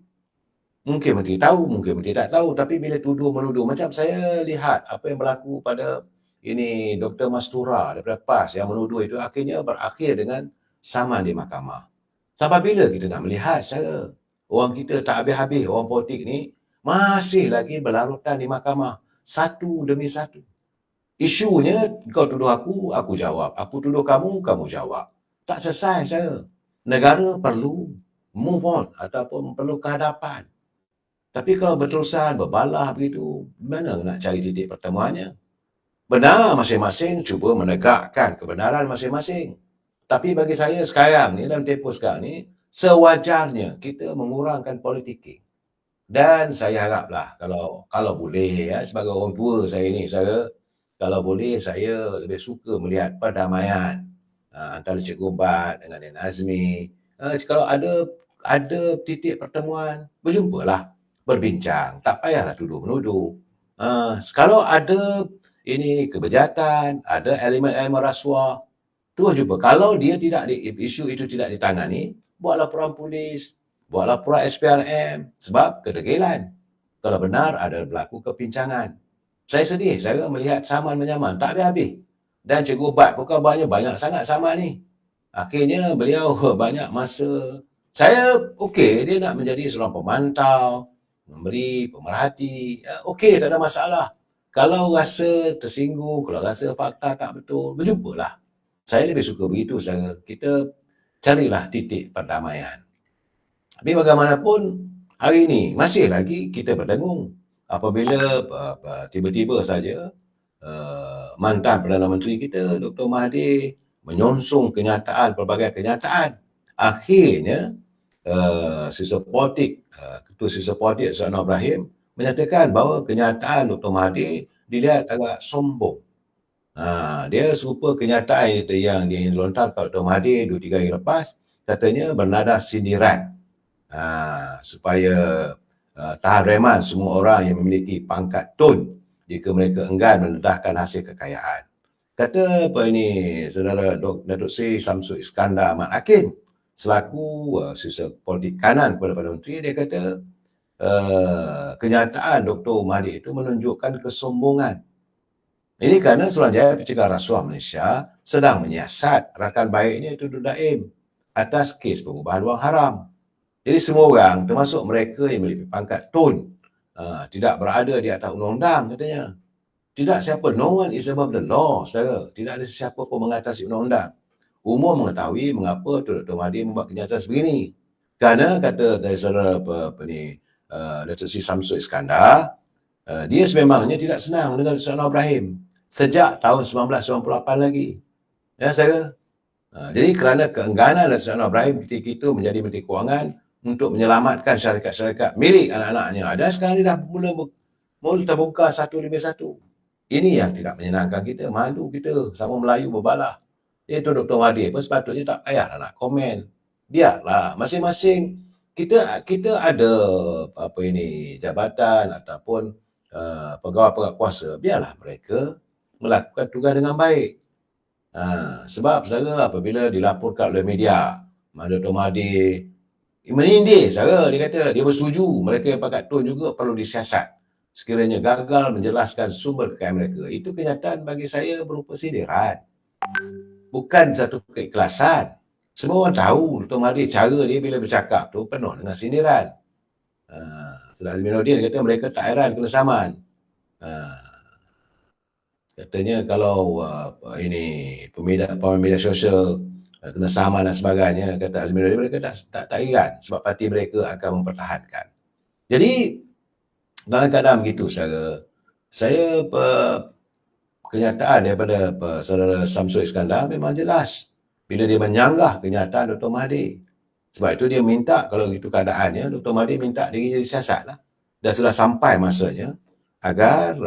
Mungkin menteri tahu, mungkin menteri tak tahu, tapi bila menuduh, macam saya lihat apa yang berlaku pada ini Dr. Mastura daripada PAS yang menuduh itu akhirnya berakhir dengan saman di mahkamah. Sampai bila kita nak melihat secara orang kita tak habis-habis, orang politik ni masih lagi berlarutan di mahkamah, satu demi satu. Isunya, kau tuduh aku jawab. Aku tuduh kamu jawab. Tak selesai saya. Negara perlu move on ataupun perlu kehadapan. Tapi kalau berterusan, berbalah begitu, mana nak cari titik pertemuannya? Benar masing-masing cuba menegakkan kebenaran masing-masing. Tapi bagi saya sekarang ni, dalam tempoh sekarang ni, sewajarnya kita mengurangkan politik. Dan saya haraplah kalau boleh, sebagai orang tua saya ni, kalau boleh saya lebih suka melihat perdamaian antara Cikgu Bat dengan Nek Nazmi. Kalau ada titik pertemuan, berjumpalah, berbincang. Tak payahlah tuduh-menuduh. Kalau ada ini kebejatan, ada elemen-elemen rasuah, terus jumpa. Kalau dia tidak isu itu tidak ditangani, buat laporan polis, buat laporan SPRM sebab kedegilan. Kalau benar ada berlaku kepincangan. Saya sedih, saya melihat saman menyaman, tak habis-habis. Dan Cikgu Bat pun kabarnya banyak sangat saman ni. Akhirnya beliau banyak masa. Saya okey, dia nak menjadi seorang pemantau, memberi pemerhati, okey, tak ada masalah. Kalau rasa tersinggung, kalau rasa fakta tak betul, berjumpalah. Saya lebih suka begitu. Kita carilah titik perdamaian. Tapi bagaimanapun, hari ini masih lagi kita berdengung apabila tiba-tiba saja mantan Perdana Menteri kita, Dr. Mahathir, menyonsong kenyataan, pelbagai kenyataan. Akhirnya, Sisa Politik, Ketua Sisa Politik Dr. Anwar Ibrahim menyatakan bahawa kenyataan Dr. Mahathir dilihat agak sombong. Dia serupa kenyataan yang dilontarkan Dr. Mahathir 2-3 hari lepas, katanya bernada sindiran. Supaya tahan reman semua orang yang memiliki pangkat tun jika mereka enggan mendedahkan hasil kekayaan. Kata saudara Datuk Seri Samsul Iskandar Ahmad Hakim selaku sisa politik kanan kepada Perdana Menteri, dia kata kenyataan Dr. Mahathir itu menunjukkan kesombongan. Ini kerana Suruhanjaya Pencegahan Rasuah Malaysia sedang menyiasat rakan baiknya itu Daim atas kes pengubahan wang haram. Jadi semua orang, termasuk mereka yang memiliki pangkat tun, tidak berada di atas undang-undang katanya. Tidak siapa, no one is above the law, saudara. Tidak ada siapa pun mengatasi undang-undang. Umum mengetahui mengapa Dr. Mahathir membuat kenyataan sebegini. Kerana kata dari saudara Datuk Seri Samsul Iskandar, dia sememangnya tidak senang dengan Dr. Anwar Ibrahim sejak tahun 1998 lagi. Ya, saudara. Jadi kerana keengganan Dr. Anwar Ibrahim ketika itu menjadi Menteri Kewangan untuk menyelamatkan syarikat-syarikat milik anak-anaknya. Dan sekarang dia dah mula terbuka 151. Ini yang tidak menyenangkan kita, malu kita sama Melayu berbalah. Itu Dr. Mahathir pun sepatutnya tak payahlah nak komen. Biarlah masing-masing kita ada jabatan ataupun pegawai-pegawai kuasa, biarlah mereka melakukan tugas dengan baik. Sebab saudara apabila dilaporkan oleh media, Dr. Mahathir menindir, saudara, dia kata dia bersetuju mereka yang pangkat tun juga perlu disiasat sekiranya gagal menjelaskan sumber kekayaan mereka. Itu kenyataan bagi saya berupa sindiran, bukan satu keikhlasan. Semua orang tahu Dr. Mahathir cara dia bila bercakap tu penuh dengan sindiran. Saudara Azminuddin kata mereka tak heran kena saman. Katanya kalau pemain media sosial kena saman dan sebagainya, kata Azminuddin, mereka tak heran sebab parti mereka akan mempertahankan. Jadi dalam keadaan begitu, saya kenyataan daripada saudara Samsul Iskandar memang jelas bila dia menyanggah kenyataan Dr. Mahathir. Sebab itu dia minta, kalau itu keadaannya, Dr. Mahathir minta diri jadi siasatlah. Dan sudah sampai masanya agar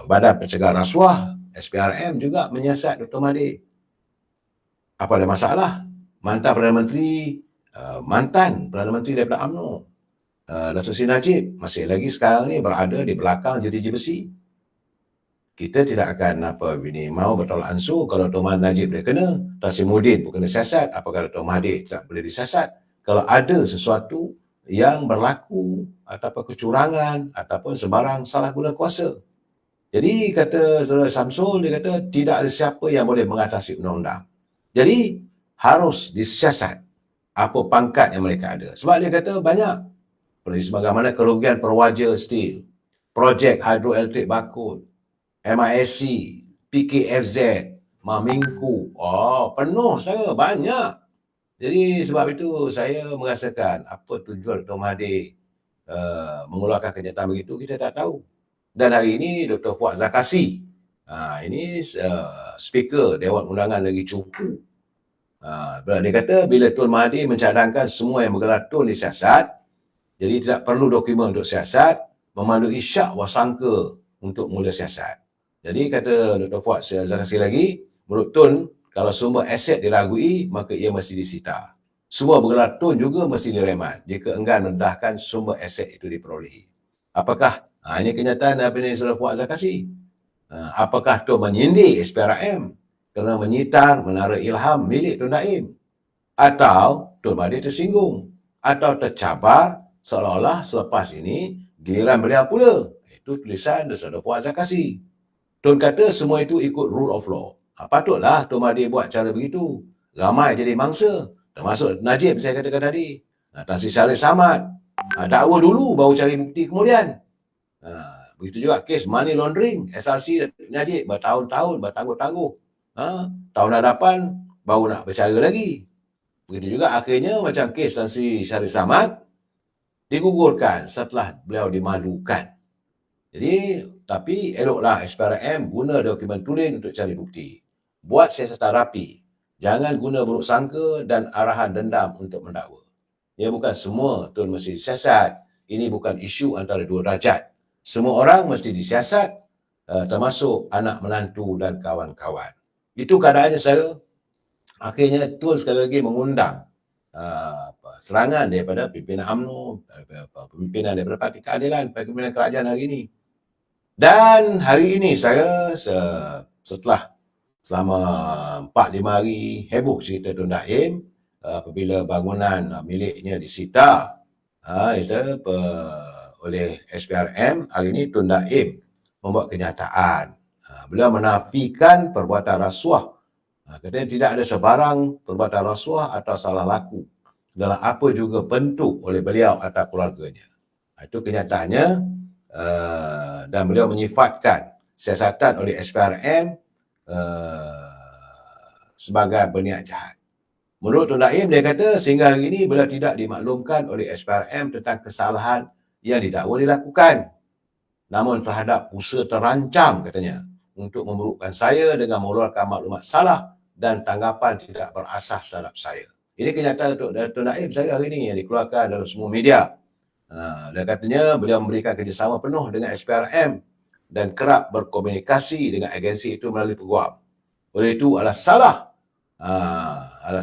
Badan Pencegahan Rasuah SPRM juga menyiasat Dr. Mahathir. Apa ada masalah? Mantan Perdana Menteri daripada UMNO, Datuk Seri Najib masih lagi sekarang ni berada di belakang jeruji besi. Kita tidak akan mau bertolak ansur kalau Dr. Najib boleh kena, Tasimuddin pun kena siasat, apakah Dr. Mahathir tak boleh disiasat? Kalau ada sesuatu yang berlaku ataupun kecurangan ataupun sebarang salah guna kuasa. Jadi kata saudara Samsul, dia kata tidak ada siapa yang boleh mengatasi undang-undang. Jadi harus disiasat apa pangkat yang mereka ada. Sebab dia kata banyak sebagaimana kerugian Perwaja Steel, projek hidroelektrik Bakun, MISC, PKFZ, Mamingku. Penuh saya, banyak. Jadi sebab itu saya merasakan apa tujuan Dr. Mahathir mengeluarkan kenyataan begitu, kita tak tahu. Dan hari ini Dr. Fuad Zakasi, ini speaker Dewan Undangan Negeri Ceruku, dia kata bila Tun Mahathir mencadangkan semua yang bergelar tun disiasat, jadi tidak perlu dokumen untuk siasat, memandu isyak wasangka untuk mula siasat. Jadi kata Dr. Fuad Zakasi lagi, menurut Tun, kalau semua aset diragui, maka ia mesti disita. Semua bergelar tun juga mesti diremat jika enggan mendedahkan sumber aset itu diperolehi. Apakah Ini kenyataan apa ni Saudara Fuad Zakasi. Apakah Tun menyindir SPRM kerana menyitar menara ilham milik Tun Naim? Atau Tun Mahathir tersinggung? Atau tercabar seolah-olah selepas ini giliran beliau pula? Itu tulisan Saudara Fuad Zakasi. Tun kata semua itu ikut rule of law. Patutlah Tun Mahathir buat cara begitu. Ramai jadi mangsa. Termasuk Najib saya katakan tadi. Tan Sri Syarif Samad. Dakwa dulu baru cari bukti kemudian. Begitu juga kes money laundering, SRC Najib bertahun-tahun, bertangguh-tangguh. Tahun hadapan baru nak bercara lagi. Begitu juga akhirnya macam kes Tan Sri Syarif Samad digugurkan setelah beliau dimalukan. Jadi, tapi eloklah SPRM guna dokumen tulen untuk cari bukti. Buat siasatan rapi. Jangan guna buruk sangka dan arahan dendam untuk mendakwa. Ya, bukan semua Tun mesti disiasat. Ini bukan isu antara dua darjat. Semua orang mesti disiasat, termasuk anak menantu dan kawan-kawan. Itu keadaannya saya. Akhirnya Tun sekali lagi mengundang serangan daripada pimpinan UMNO, pimpinan daripada Parti Keadilan, pimpinan kerajaan hari ini. Dan hari ini saya selama 4-5 hari heboh cerita Tun Naim apabila bangunan miliknya disita oleh SPRM. Hari ini Tun Naim membuat kenyataan. Beliau menafikan perbuatan rasuah. Katanya tidak ada sebarang perbuatan rasuah atau salah laku dalam apa juga bentuk oleh beliau atau keluarganya. Itu kenyataannya. Dan beliau menyifatkan siasatan oleh SPRM sebagai berniat jahat. Menurut Tun Naim, dia kata sehingga hari ini beliau tidak dimaklumkan oleh SPRM tentang kesalahan yang didakwa dilakukan. Namun terhadap usaha terancam katanya untuk memburukkan saya dengan mengeluarkan maklumat salah dan tanggapan tidak berasas terhadap saya. Ini kenyataan Tun Naim saya hari ini yang dikeluarkan dalam semua media. Dia katanya beliau memberikan kerjasama penuh dengan SPRM dan kerap berkomunikasi dengan agensi itu melalui peguam. Oleh itu adalah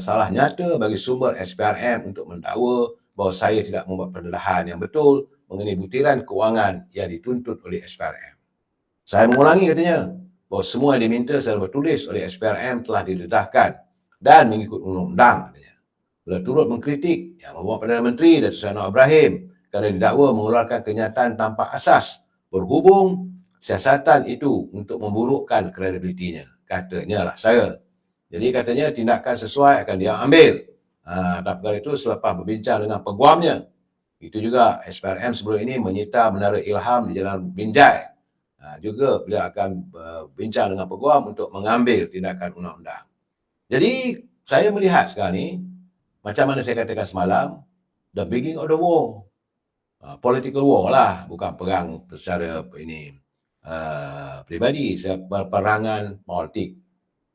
salah nyata bagi sumber SPRM untuk mendakwa bahawa saya tidak membuat pendedahan yang betul mengenai butiran kewangan yang dituntut oleh SPRM. Saya mengulangi katanya bahawa semua yang diminta secara bertulis oleh SPRM telah didedahkan dan mengikut undang-undang katanya. Beliau turut mengkritik yang membawa Perdana Menteri Datuk Seri Anwar Ibrahim kerana didakwa mengeluarkan kenyataan tanpa asas berhubung siasatan itu untuk memburukkan kredibilitinya. Katanya lah saya. Jadi katanya tindakan sesuai akan dia ambil. Dan perkara itu selepas berbincang dengan peguamnya. Itu juga SPRM sebelum ini menyita menara ilham di Jalan Binjai. Juga beliau akan bincang dengan peguam untuk mengambil tindakan undang-undang. Jadi saya melihat sekarang ni, macam mana saya katakan semalam, the beginning of the war. Political war lah, bukan perang secara pribadi, peperangan politik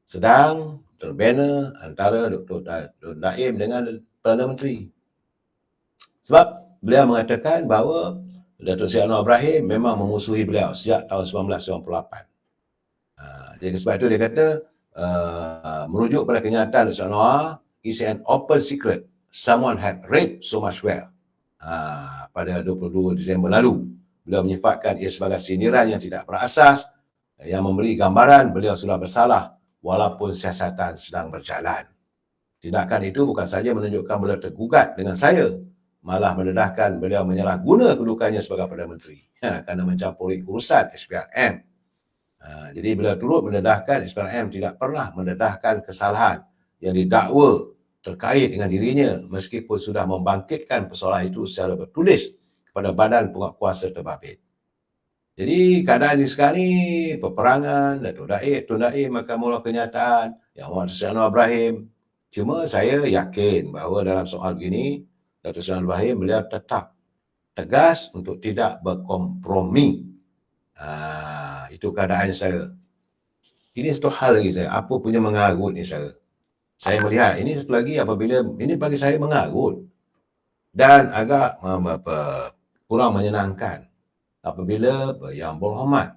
sedang terbina antara Dr. Naim dengan Perdana Menteri. Sebab beliau mengatakan bahawa Datuk Seri Anwar Ibrahim memang memusuhi beliau sejak tahun 1998. Jadi sebab itu dia kata, merujuk pada kenyataan Datuk Seri Anwar, it's an open secret. Someone had raped so much well. Pada 22 Disember lalu, beliau menyifatkan ia sebagai sindiran yang tidak berasas, yang memberi gambaran beliau sudah bersalah walaupun siasatan sedang berjalan. Tindakan itu bukan saja menunjukkan beliau tergugat dengan saya, malah mendedahkan beliau menyalahguna kedudukannya sebagai Perdana Menteri kerana mencampuri urusan SPRM. Jadi beliau turut mendedahkan SPRM tidak pernah mendedahkan kesalahan yang didakwa terkait dengan dirinya meskipun sudah membangkitkan persoalan itu secara bertulis kepada badan penguatkuasa terbabit. Jadi keadaan sekarang ni peperangan, Tun Naim akan mula kenyataan yang Datuk Seri Anwar Ibrahim. Cuma saya yakin bahawa dalam soal begini, Datuk Seri Anwar Ibrahim beliau tetap tegas untuk tidak berkompromi. Itu keadaan saya. Ini satu hal lagi saya, apa punya mengarut ni saya. Saya melihat ini satu lagi apabila, ini bagi saya mengarut dan agak kurang menyenangkan apabila Yang Berhormat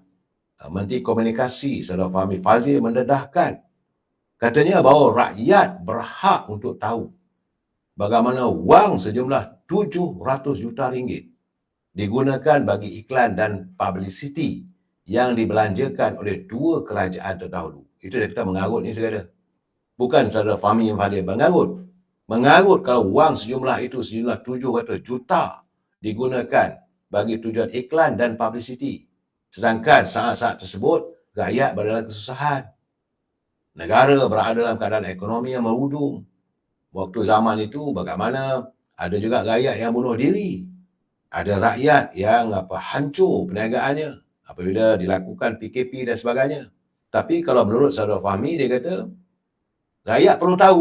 Menteri Komunikasi Saudara Fahmi Fadzil mendedahkan katanya bahawa rakyat berhak untuk tahu bagaimana wang sejumlah 700 juta ringgit digunakan bagi iklan dan publicity yang dibelanjakan oleh dua kerajaan terdahulu. Itu yang kita mengarut ni segala. Bukan saudara Fahmi yang Fadil mengarut. Mengarut kalau wang sejumlah itu, sejumlah 700 juta digunakan bagi tujuan iklan dan publicity. Sedangkan saat-saat tersebut, rakyat berada dalam kesusahan. Negara berada dalam keadaan ekonomi yang merudum. Waktu zaman itu bagaimana ada juga rakyat yang bunuh diri. Ada rakyat yang hancur perniagaannya apabila dilakukan PKP dan sebagainya. Tapi kalau menurut saudara Fahmi, dia kata rakyat perlu tahu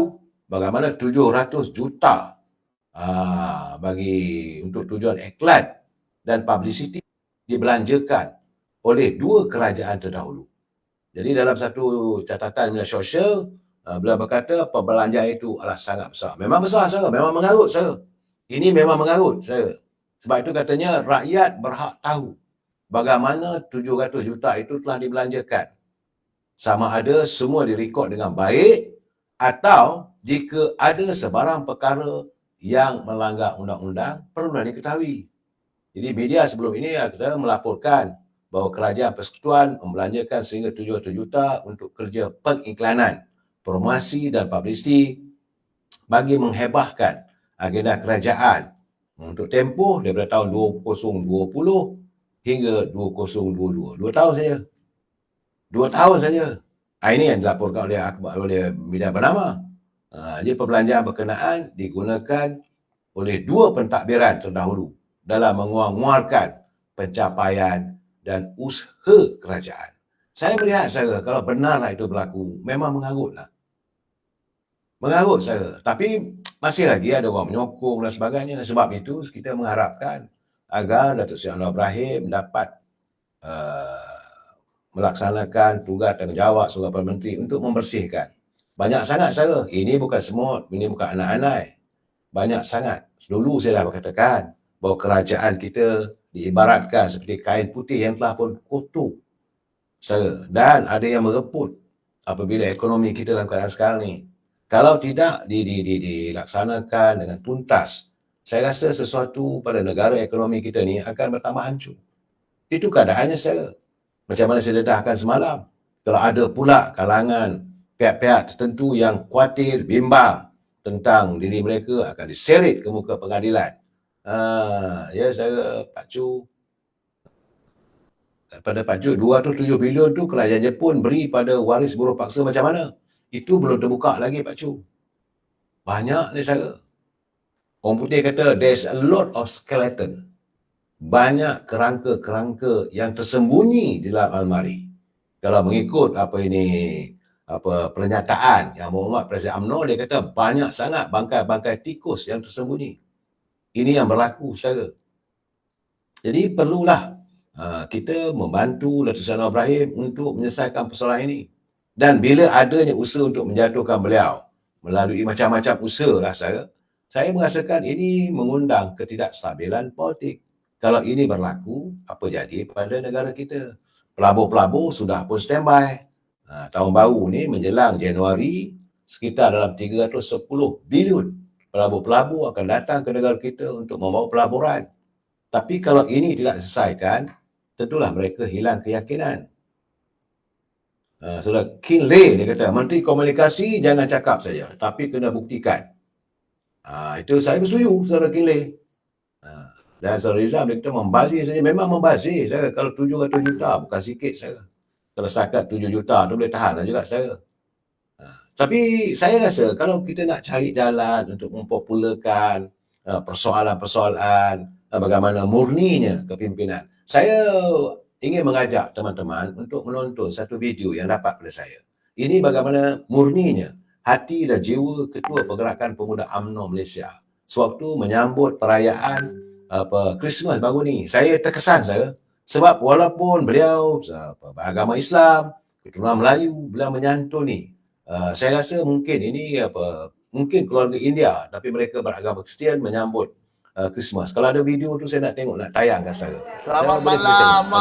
bagaimana 700 juta bagi untuk tujuan iklan dan publicity dibelanjakan oleh dua kerajaan terdahulu. Jadi dalam satu catatan media sosial, beliau berkata perbelanjaan itu adalah sangat besar. Memang besar, saya. Memang mengarut, saya. Ini memang mengarut, saya. Sebab itu katanya rakyat berhak tahu bagaimana 700 juta itu telah dibelanjakan. Sama ada semua direkod dengan baik atau jika ada sebarang perkara yang melanggar undang-undang perlulah diketahui. Jadi media sebelum ini kita melaporkan bahawa kerajaan persekutuan membelanjakan sehingga 700 juta untuk kerja pengiklanan, promosi dan publicity bagi menghebahkan agenda kerajaan untuk tempoh daripada tahun 2020 hingga 2022. 2 tahun saja. 2 tahun saja. Ini yang dilaporkan oleh media bernama. Jadi perbelanjaan berkenaan digunakan oleh dua pentadbiran terdahulu dalam menguang-nguarkan pencapaian dan usaha kerajaan. Saya melihat saya kalau benarlah itu berlaku, memang mengarutlah. Mengarut saya. Tapi masih lagi ada orang menyokong dan sebagainya. Sebab itu kita mengharapkan agar Datuk Seri Anwar Ibrahim dapat melaksanakan tugas tanggungjawab sebagai Perdana Menteri untuk membersihkan. Banyak sangat saya. Ini bukan semut, ini bukan anak-anak. Banyak sangat. Dulu saya dah berkatakan bahawa kerajaan kita diibaratkan seperti kain putih yang telah pun kotor. Dan ada yang mereput apabila ekonomi kita dalam keadaan sekarang ni. Kalau tidak dilaksanakan dengan tuntas, saya rasa sesuatu pada negara ekonomi kita ni akan bertambah hancur. Itu keadaannya saya. Macam mana saya dedahkan semalam. Kalau ada pula kalangan pihak-pihak tertentu yang khawatir, bimbang tentang diri mereka akan diseret ke muka pengadilan. Ya saya Pak Chu, pada Pak Chu 207 bilion tu kerajaan Jepun beri pada waris buruh paksa macam mana? Itu belum terbuka lagi Pak Chu. Banyak ni saya. Orang putih kata there's a lot of skeleton. Banyak kerangka-kerangka yang tersembunyi di dalam almari. Kalau mengikut pernyataan yang Muhammad Presiden UMNO, dia kata banyak sangat bangkai-bangkai tikus yang tersembunyi. Ini yang berlaku secara. Jadi perlulah kita membantu Datuk Seri Anwar Ibrahim untuk menyelesaikan persoalan ini. Dan bila adanya usaha untuk menjatuhkan beliau melalui macam-macam usaha lah saya merasakan ini mengundang ketidakstabilan politik. Kalau ini berlaku, apa jadi pada negara kita? Pelabur-pelabur sudah pun standby. Tahun baru ni menjelang Januari, sekitar dalam 310 bilion pelabur-pelabur akan datang ke negara kita untuk membawa pelaburan. Tapi kalau ini tidak diselesaikan, tentulah mereka hilang keyakinan. Saudara Kinley dia kata, Menteri Komunikasi jangan cakap saja, tapi kena buktikan. Itu saya bersetuju, saudara Kinley. Dan saudara Rizal dia kata membazir saja, memang membazir. Saya kalau 700 juta bukan sikit saya. Kalau setakat 7 juta tu boleh tahan juga saya. Tapi saya rasa kalau kita nak cari jalan untuk mempopularkan persoalan-persoalan bagaimana murninya kepimpinan, saya ingin mengajak teman-teman untuk menonton satu video yang dapat pada saya. Ini bagaimana murninya hati dan jiwa Ketua Pergerakan Pemuda UMNO Malaysia sewaktu menyambut perayaan Christmas baru ni. Saya terkesan saya sebab walaupun beliau beragama Islam, keturunan Melayu, beliau menyantuni. Saya rasa mungkin ini mungkin keluarga India tapi mereka beragama Kristian menyambut Christmas. Kalau ada video tu saya nak tengok, nak tayangkan saudara. Selamat malam,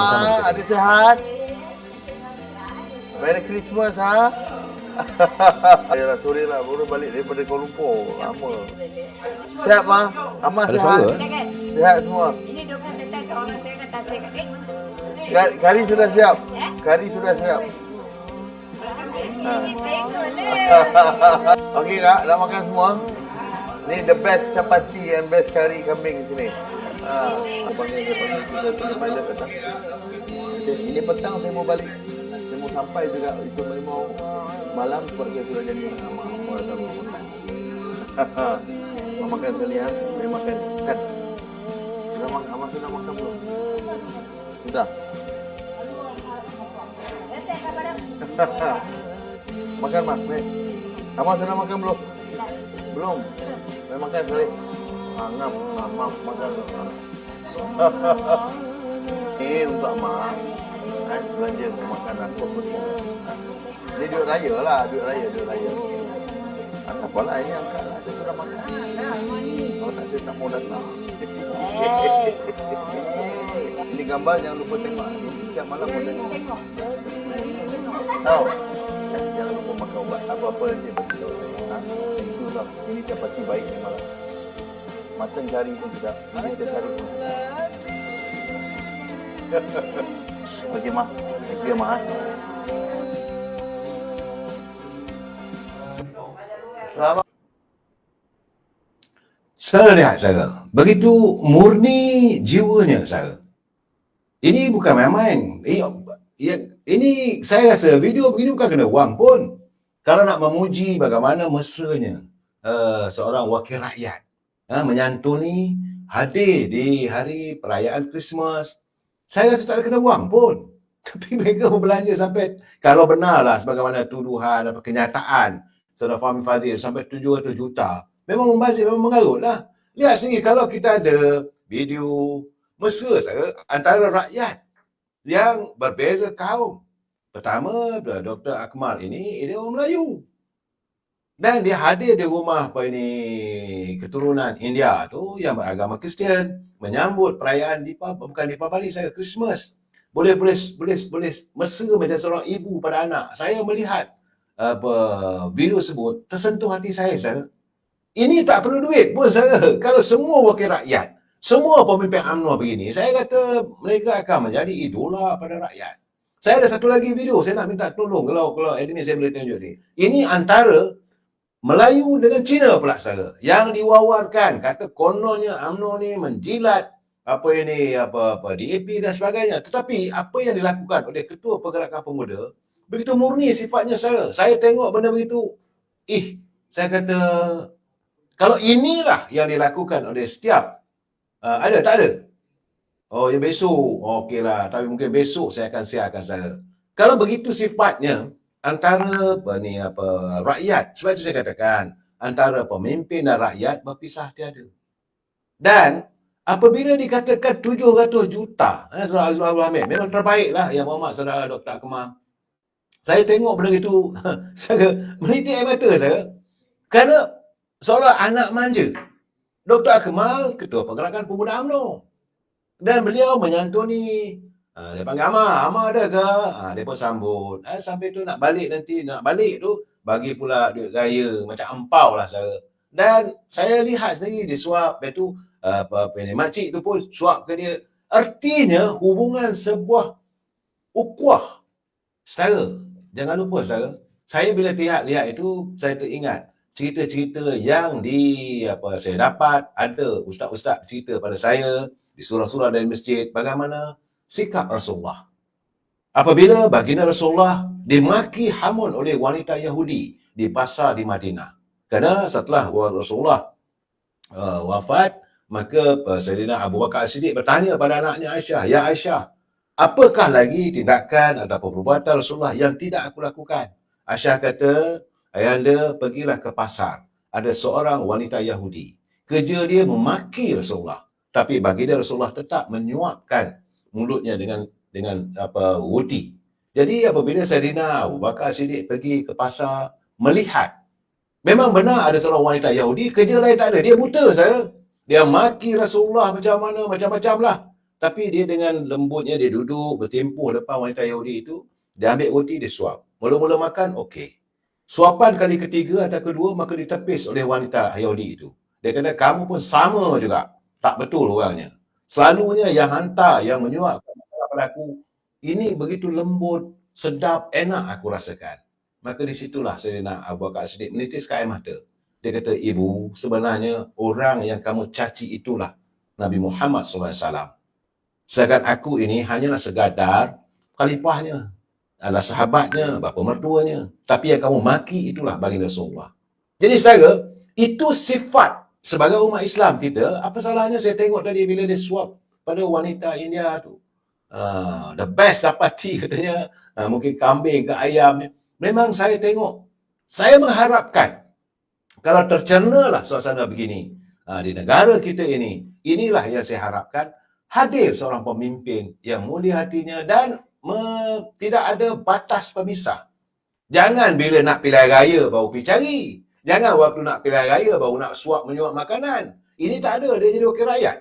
adik sihat? Merry Christmas, ha? Yalah, sorry lah, baru balik daripada Kuala Lumpur, lama. Sihat, Ma? Amas Ada sihat? suara? Sihat semua? Ini 12 datang Kari sudah siap. Kari sudah siap. Okey kak, dah makan semua? Ni the best chapati and best kari kambing di sini. Saya panggil kita pilot datang. Ini petang saya mau balik. Saya mau sampai juga itu mau malam sebab saya sudah jadi nama mau datang rumah makan. Mau makan sekalian, saya makan ikan. Amat sudah makan belum? Sudah. Makan mak, nih. Amat sudah makan belum? Belum. Saya makan sekali. Ngam, makan. Ini untuk amak. Belanja makanan fokus. Ini duit raya lah, duit raya. Apalah ini angkat lah, saya sudah makan. Kalau tak saya tak mau datang. Ini gambar jangan lupa tengok. Setiap malam mau tengok. Tahu? Jangan lupa makan ubat apa-apa nanti betul. Itulah ini chapati baik ni malam. Mutton curry pun tidak, vegetarian curry pun tidak. Okey mah, thank you mah. Selamat. Saudara lihat saudara, begitu murni jiwanya saudara. Ini bukan main-main. Ini saya rasa video begini bukan kena wang pun. Kalau nak memuji bagaimana mesranya seorang wakil rakyat menyantuni hadir di hari perayaan Christmas, saya rasa tak ada kena wang pun. Tapi mereka berbelanja sampai, kalau benarlah sebagaimana tuduhan atau kenyataan saudara Fahmi Fadzil sampai 700 juta, memang membazir, memang mengarutlah. Lihat sendiri kalau kita ada video mesra saya antara rakyat yang berbeza kaum. Pertama, Dr. Akmal ini dia orang Melayu. Dan dia hadir di rumah keturunan India tu yang beragama Kristian, menyambut perayaan bukan Deepavali saya, Christmas. Boleh mesra macam seorang ibu pada anak. Saya melihat video tersebut, tersentuh hati saya. Ini tak perlu duit pun saya. Kalau semua wakil rakyat, semua pemimpin UMNO begini, saya kata mereka akan menjadi idola pada rakyat. Saya ada satu lagi video, saya nak minta tolong kalau admin saya boleh tunjuk ni. Ini antara Melayu dengan Cina pula saudara, yang diwawarkan kata kononnya UMNO ni menjilat DAP dan sebagainya. Tetapi apa yang dilakukan oleh Ketua Pergerakan Pemuda begitu murni sifatnya saudara. Saya tengok benda begitu, saya kata kalau inilah yang dilakukan oleh setiap ada tak ada? Oh, ya besok. Okeylah, tapi mungkin besok saya akan siarkan saya. Kalau begitu sifatnya antara rakyat, sebab itu saya katakan antara pemimpin dan rakyat berpisah tiada. Dan apabila dikatakan 700 juta, Saudara Azrul Hamid, memang terbaiklah yang Muhammad Saudara Dr. Akmal. Saya tengok benda itu, saya menitik air mata saya. Kerana seorang anak manja, Dr. Akmal, Ketua Pergerakan Pemuda UMNO. Dan beliau menyantuni, dia panggil Amar ada ke? Dia pun sambut. Sampai tu nak balik tu, bagi pula duit raya, macam ampau lah saya. Dan saya lihat sendiri dia suap, lepas tu, makcik tu pun suap ke dia. Artinya, hubungan sebuah ukhuwah setara. Jangan lupa saudara, saya bila lihat itu, saya teringat cerita-cerita yang saya dapat, ada ustaz-ustaz cerita pada saya, di surah-surah dari masjid, bagaimana sikap Rasulullah. Apabila baginda Rasulullah dimaki hamun oleh wanita Yahudi di pasar di Madinah. Kerana setelah Rasulullah wafat, maka Sayyidina Abu Bakar As-Siddiq bertanya pada anaknya Aisyah, "Ya Aisyah, apakah lagi tindakan atau perbuatan Rasulullah yang tidak aku lakukan?" Aisyah kata, "Ayahanda, pergilah ke pasar. Ada seorang wanita Yahudi. Kerja dia memaki Rasulullah. Tapi baginda Rasulullah tetap menyuapkan mulutnya dengan roti." Jadi apabila Sayyidina Abu Bakar Siddiq pergi ke pasar melihat, memang benar ada seorang wanita Yahudi, kerja lain tak ada. Dia buta saya. Dia maki Rasulullah macam-macam lah. Tapi dia dengan lembutnya dia duduk bertempuh depan wanita Yahudi itu, dia ambil roti, dia suap. Mula-mula makan, okey. Suapan kali ketiga atau kedua, maka ditepis oleh wanita Yahudi itu. Dia kata, "Kamu pun sama juga. Tak betul orangnya." Selalunya yang hantar, yang menyuapkan pada aku, ini begitu lembut, sedap, enak aku rasakan. Maka di situlah Sayyidina Abu Bakar Siddiq menitiskan air mata. Dia kata, ibu, sebenarnya orang yang kamu caci itulah Nabi Muhammad SAW. Sedangkan aku ini hanyalah sekadar khalifahnya, adalah sahabatnya, bapa mertuanya. Tapi yang kamu maki itulah baginda Rasulullah. Jadi saudara, itu sifat sebagai umat Islam kita. Apa salahnya saya tengok tadi bila dia suap pada wanita India tu. The best dapati katanya, mungkin kambing ke ayam. Memang saya tengok, saya mengharapkan kalau tercernalah suasana begini di negara kita ini, inilah yang saya harapkan, hadir seorang pemimpin yang mulia hatinya dan tidak ada batas pemisah. Jangan bila nak pilihan raya baru pergi cari. Jangan waktu nak pilihan raya baru nak suap menyuap makanan. Ini tak ada, dia jadi wakil rakyat.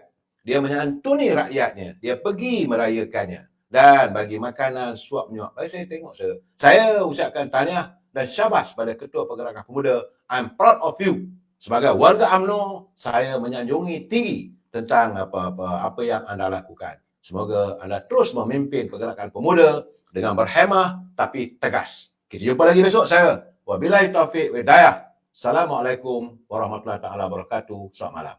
Dia menyantuni rakyatnya, dia pergi merayakannya dan bagi makanan, suap menyuap. Saya tengok saya ucapkan tahniah dan syabas pada Ketua Pergerakan Pemuda. I'm proud of you. Sebagai warga UMNO, saya menyanjungi tinggi tentang apa yang anda lakukan. Semoga anda terus memimpin Pergerakan Pemuda dengan berhemah tapi tegas. Kita jumpa lagi besok saya. Wabillahi taufiq wa hidayah. Assalamualaikum warahmatullahi taala wabarakatuh. Selamat malam.